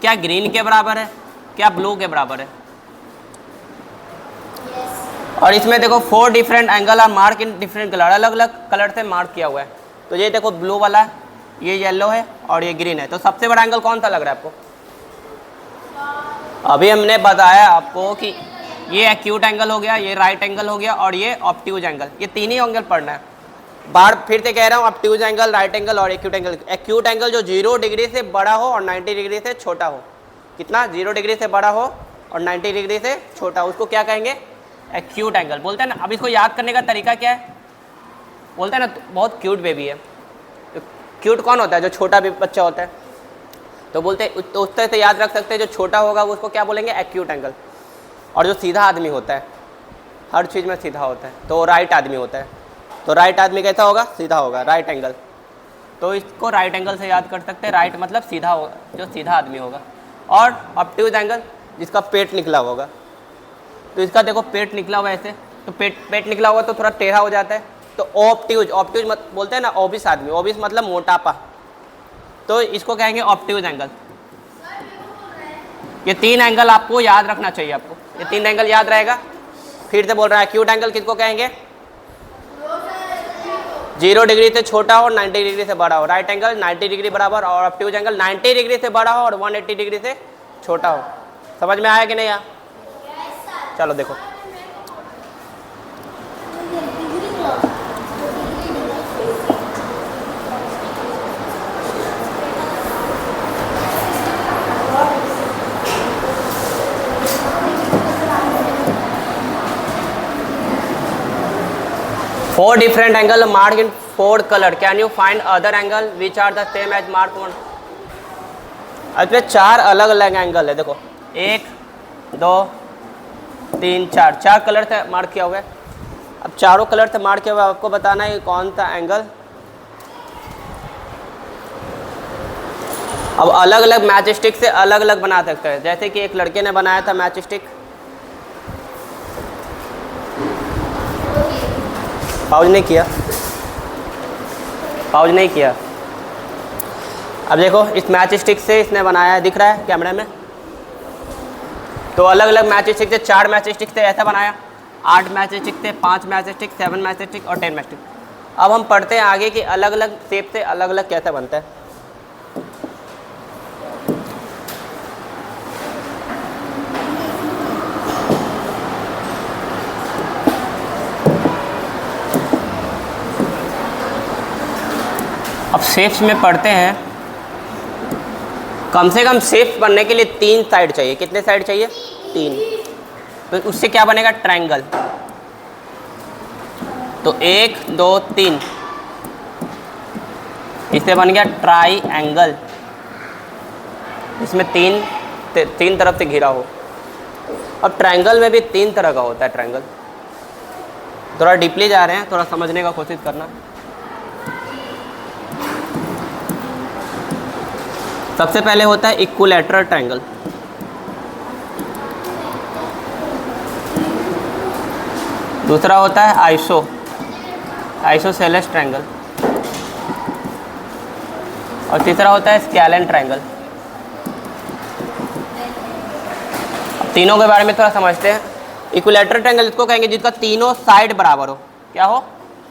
क्या ग्रीन के बराबर है? क्या ब्लू के बराबर है? और इसमें देखो 4 different angle are mark in different colour, अलग अलग कलर से मार्क किया हुआ है। तो ये देखो ब्लू वाला, ये येलो है और ये ग्रीन है। तो सबसे बड़ा एंगल कौन सा लग रहा है आपको? अभी हमने बताया आपको कि ये एक्यूट एंगल हो गया, ये राइट एंगल हो गया और ये ऑब्ट्यूज एंगल। ये तीन ही एंगल पढ़ना है। बार फिर से कह रहा हूँ, ऑब्ट्यूज एंगल, राइट एंगल और एक्यूट एंगल। एक्यूट एंगल जो 0 डिग्री से बड़ा हो और 90 डिग्री से छोटा हो। कितना? 0 डिग्री से बड़ा हो और 90 डिग्री से छोटा हो, उसको क्या कहेंगे? एक्यूट एंगल बोलते हैं ना। अब इसको याद करने का तरीका क्या है? बोलते हैं ना बहुत क्यूट बेबी है। तो क्यूट कौन होता है? जो छोटा बच्चा होता है। तो बोलते हैं तो उस तरह से याद रख सकते हैं, जो छोटा होगा वो उसको क्या बोलेंगे? Acute angle. और जो सीधा आदमी होता है, हर चीज़ में सीधा होता है, तो राइट आदमी होता है। तो राइट आदमी कैसा होगा? सीधा होगा, राइट एंगल। तो इसको राइट एंगल से याद कर सकते हैं। राइट मतलब सीधा होगा, जो सीधा आदमी होगा। और ऑब्ट्यूज एंगल जिसका पेट निकला होगा। तो इसका देखो पेट निकला हुआ है ऐसे, तो पेट निकला हुआ तो थोड़ा टेढ़ा हो जाता है। तो ऑब्ट्यूज मत बोलते हैं ना, ओबिस आदमी। ओबिस मतलब मोटापा। तो इसको कहेंगे ऑब्ट्यूज एंगल। ये 3 एंगल आपको याद रखना चाहिए। आपको ये 3 एंगल याद रहेगा। फिर से बोल रहा है, एक्यूट एंगल किसको कहेंगे? 0 डिग्री से छोटा हो और 90 डिग्री से बड़ा हो। राइट एंगल 90 डिग्री बराबर और ऑब्ट्यूज एंगल 90 डिग्री से बड़ा हो और 180 डिग्री से छोटा हो। समझ में आया कि नहीं? चलो देखो, four different angle marked in 4 color. Can you find other angle which are the same as mark 1? इसमें 4 अलग अलग एंगल है। देखो 1 2 3 4, 4 कलर से मार्क किया हुआ है। अब चारों कलर से मार्क किया हुआ है, आपको बताना है कौन सा एंगल। अब अलग अलग मैच स्टिक से अलग अलग बना सकते हैं। जैसे कि एक लड़के ने बनाया था मैच स्टिक। पाउज नहीं किया, पाउज नहीं किया। अब देखो इस मैच स्टिक से इसने बनाया है, दिख रहा है कैमरे में। तो अलग अलग मैच स्टिक से 4 मैच स्टिक से ऐसा बनाया, 8 मैच स्टिक से, 5 मैच स्टिक, 7 मैच स्टिक और 10 मैच स्टिक। अब हम पढ़ते हैं आगे कि अलग अलग शेप से अलग अलग कैसे बनता है। अब शेप्स में पढ़ते हैं। कम से कम शेप्स बनने के लिए 3 साइड चाहिए। कितने साइड चाहिए? 3। तो उससे क्या बनेगा? ट्रायंगल। तो 1 2 3, इससे बन गया ट्रायंगल। इसमें 3 तरफ से घिरा हो। अब ट्रायंगल में भी 3 तरह का होता है ट्रायंगल। थोड़ा डीपली जा रहे हैं, थोड़ा समझने का कोशिश करना। सबसे पहले होता है इक्विलैटरल ट्रायंगल। दूसरा होता है आइसोसेलेस ट्रायंगल। और तीसरा होता है स्केलेन ट्रायंगल। तीनों के बारे में थोड़ा समझते हैं। इक्विलैटरल ट्रायंगल इसको कहेंगे जिसका तीनों साइड बराबर हो। क्या हो?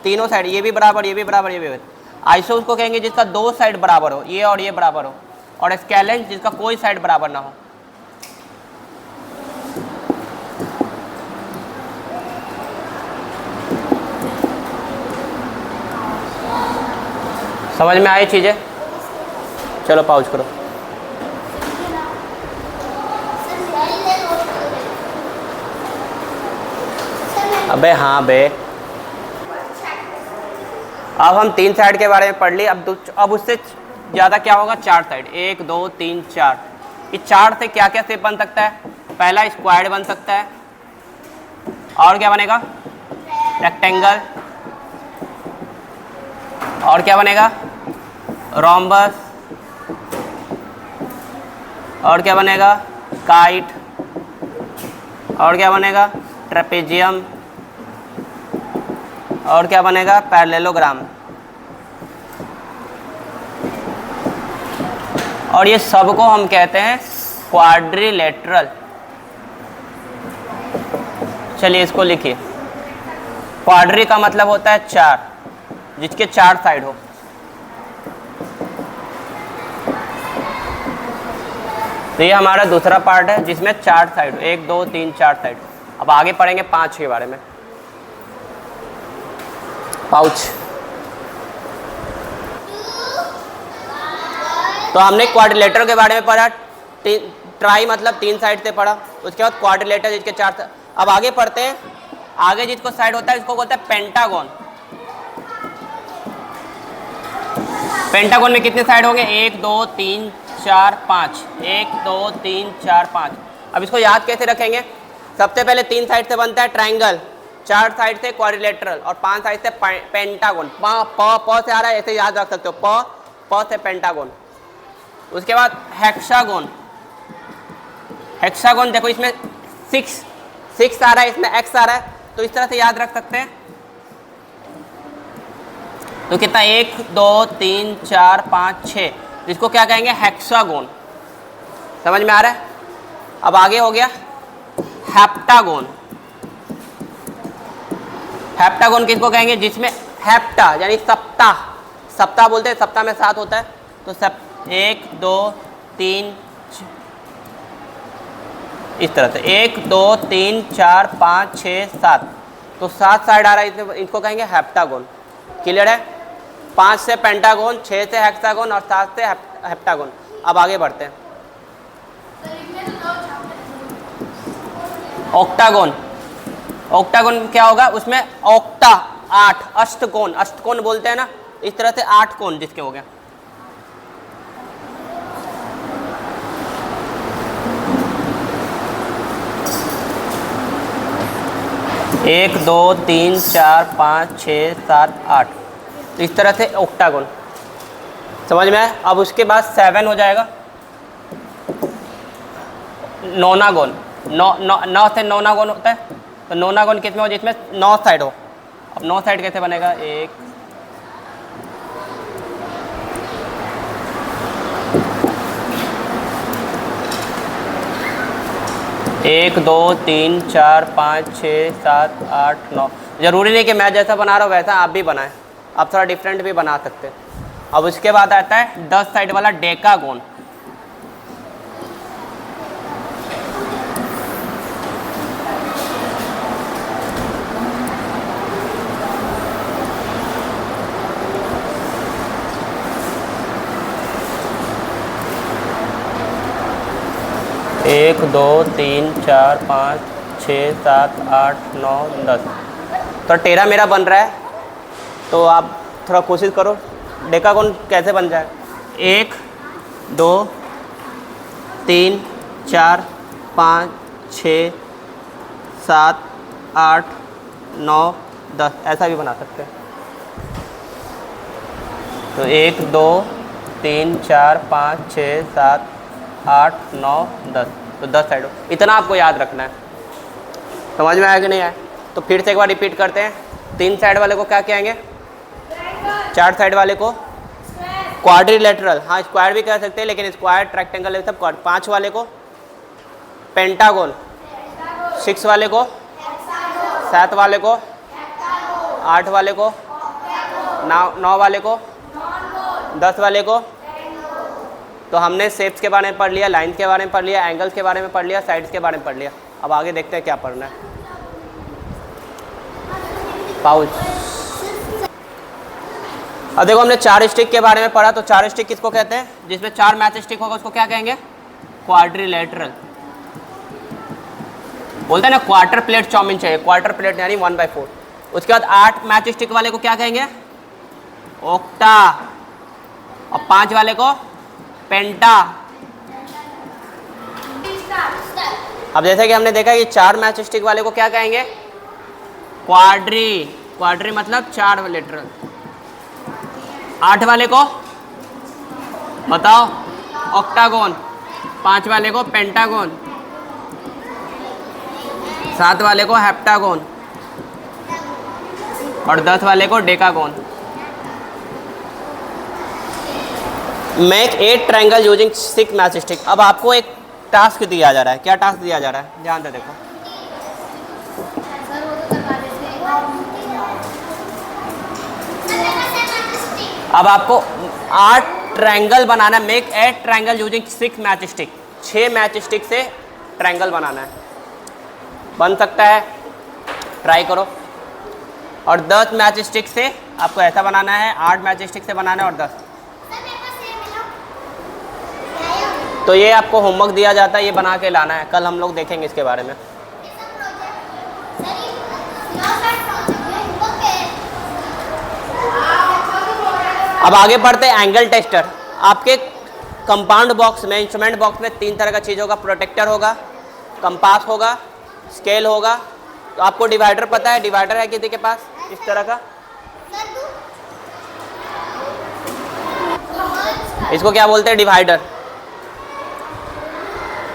तीनों साइड, ये भी बराबर, ये भी बराबर, ये भी बराबर। आइसो उसको कहेंगे जिसका 2 साइड बराबर हो, ये और ये बराबर हो। और स्केलेन जिसका कोई साइड बराबर ना हो। समझ में आई चीजें? चलो पाउज करो। अबे हाँ बे। अब हम 3 साइड के बारे में पढ़ ली। अब उससे ज़्यादा क्या होगा? 4 साइड। 1 2 3 4। इस 4 से क्या क्या शेप बन सकता है? पहला स्क्वायर बन सकता है, और क्या बनेगा? रेक्टेंगल, और क्या बनेगा? रोम्बस, और क्या बनेगा? काइट, और क्या बनेगा? ट्रेपेजियम, और क्या बनेगा? पैरेललोग्राम। और ये सब को हम कहते हैं क्वाड्रिलेटरल। चलिए इसको लिखिए। क्वाड्री का मतलब होता है 4, जिसके 4 साइड हो। तो ये हमारा दूसरा पार्ट है जिसमें 4 साइड, 1 2 3 4 साइड। अब आगे पढ़ेंगे 5 के बारे में। पाउच। तो हमने क्वाड्रिलेटरल के बारे में पढ़ा। ट्राई मतलब 3 साइड से पढ़ा। उसके बाद क्वाड्रिलेटरल जिसके 4। अब आगे पढ़ते हैं। आगे जिसको साइड होता है इसको बोलते हैं पेंटागन। पेंटागन में कितने साइड होंगे? 1 2 3 4 5। 1 2 3 4 5। अब इसको याद कैसे रखेंगे? सबसे पहले 3 साइड से बनता है ट्रायंगल, 4 साइड से क्वाड्रिलेटरल और 5 साइड से पेंटागन। प से आ रहा है, ऐसे याद रख सकते हो। प से पेंटागन। उसके बाद हेक्सागोन। हेक्सागोन देखो इसमें 6 आ रहा है, इसमें x आ रहा है, तो इस तरह से याद रख सकते हैं। तो कितना? 1 2 3 4 5 6, जिसको क्या कहेंगे? हेक्सागोन। समझ में आ रहा है? अब आगे हो गया हेप्टागोन। हेप्टागोन किसको कहेंगे? जिसमें हेप्टा यानी सप्ताह बोलते हैं, सप्ताह में 7 होता है। तो 1 2 3 इस तरह से 1 2 3 4 5 6 7, तो 7 साइड आ रहा है, इनको कहेंगे हेप्टागोन। क्लियर है? 5 से पेंटागोन, 6 से हेक्सागोन और 7 से हेप्टागोन। अब आगे बढ़ते हैं। ऑक्टागोन। ऑक्टागोन क्या होगा? उसमें ऑक्टा 8, अष्टकोण बोलते हैं ना, इस तरह से 8 कोण जिसके हो गया। एक 2 3 4 5 6 7 8, तो इस तरह से ऑक्टागोन। समझ में आया? अब उसके बाद 7 हो जाएगा नोनागोन। 9 से नोनागोन होता है। तो नोनागोन किसमें हो? जिसमें 9 साइड हो। अब 9 साइड कैसे बनेगा? 1 2 3 4 5 6 7 8 9। ज़रूरी नहीं कि मैं जैसा बना रहा हूँ वैसा आप भी बनाएं, आप थोड़ा डिफरेंट भी बना सकते हैं। अब उसके बाद आता है 10 साइड वाला डेकागोन। एक 2 3 4 5 6 7 8 9 10। तो टेढ़ा मेरा बन रहा है, तो आप थोड़ा कोशिश करो डेकागोन कैसे बन जाए। 1 2 3 4 5 6 7 8 9 10, ऐसा भी बना सकते हैं। तो 1 2 3 4 5 6 7 8 9 10, तो 10 साइड हो। इतना आपको याद रखना है। समझ में आया कि नहीं आया? तो फिर से एक बार रिपीट करते हैं। 3 साइड वाले को क्या कहेंगे? 4 साइड वाले को क्वाड्रिलेटरल, हाँ स्क्वायर भी कह सकते हैं, लेकिन स्क्वायर रेक्टेंगल सब क्वाड। 5 वाले को पेंटागोन, 6 वाले को 7 वाले को 8 वाले को 9 वाले को 10 वाले को। तो हमने शेप्स के बारे में पढ़ लिया, लाइन्स के बारे में पढ़ लिया, एंगल्स के बारे में पढ़ लिया, साइड्स के बारे में पढ़ लिया। अब आगे देखते हैं क्या पढ़ना है। पाउच। अब देखो हमने 4 स्टिक के बारे में पढ़ा। तो 4 स्टिक किसको कहते हैं? जिसमें 4 मैच स्टिक होगा उसको क्या कहेंगे? क्वाड्रिलेटरल। बोलते हैं ना क्वार्टर प्लेट चाउमीन चाहिए, क्वार्टर प्लेट यानी 1/4। उसके बाद 8 मैच स्टिक वाले को क्या कहेंगे? ओक्टा। और 5 वाले को पेंटा। अब जैसे कि हमने देखा कि 4 मैच स्टिक वाले को क्या कहेंगे? क्वाड्री। क्वाड्री मतलब 4 लिटरल। 8 वाले को बताओ? ऑक्टागोन। 5 वाले को पेंटागोन। 7 वाले को हेप्टागोन। और 10 वाले को decagon. Make 8 triangle using 6 match stick. अब आपको एक टास्क दिया जा रहा है। क्या टास्क दिया जा रहा है? ध्यान से देखो। अब आपको 8 ट्रायंगल बनाना है। Make 8 triangle using 6 match stick. 6 match stick से ट्रायंगल बनाना है। बन सकता है, ट्राई करो। और 10 मैच स्टिक से आपको ऐसा बनाना है, 8 मैच स्टिक से बनाना है और 10। तो ये आपको होमवर्क दिया जाता है, ये बना के लाना है। कल हम लोग देखेंगे इसके बारे में। अब आगे बढ़ते हैं एंगल टेस्टर। आपके कंपाउंड बॉक्स में, इंस्ट्रूमेंट बॉक्स में 3 तरह का चीज़ होगा। प्रोटेक्टर होगा, कंपास होगा, स्केल होगा। तो आपको डिवाइडर पता है? डिवाइडर है किसी के पास इस तरह का? इसको क्या बोलते हैं? डिवाइडर।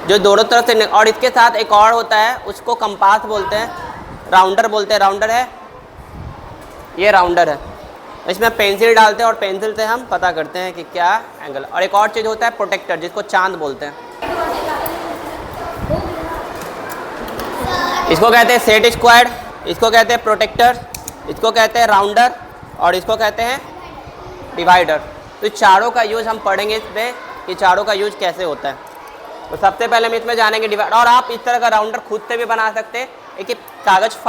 जो दोनों तरफ से, और इसके साथ एक और होता है, उसको कंपास बोलते हैं, राउंडर बोलते हैं। राउंडर है, ये राउंडर है। इसमें पेंसिल डालते हैं और पेंसिल से हम पता करते हैं कि क्या एंगल। और एक और चीज़ होता है प्रोटेक्टर, जिसको चांद बोलते हैं। इसको कहते हैं सेट स्क्वायर्ड, इसको कहते हैं प्रोटेक्टर, इसको कहते हैं राउंडर और इसको कहते हैं डिवाइडर। तो चारों का यूज़ हम पढ़ेंगे इस पर कि चारों का यूज़ कैसे होता है। तो सबसे पहले हम इसमें जानेंगे डिवाइडर। और आप इस तरह का राउंडर खुद से भी बना सकते हैं। एक कागज़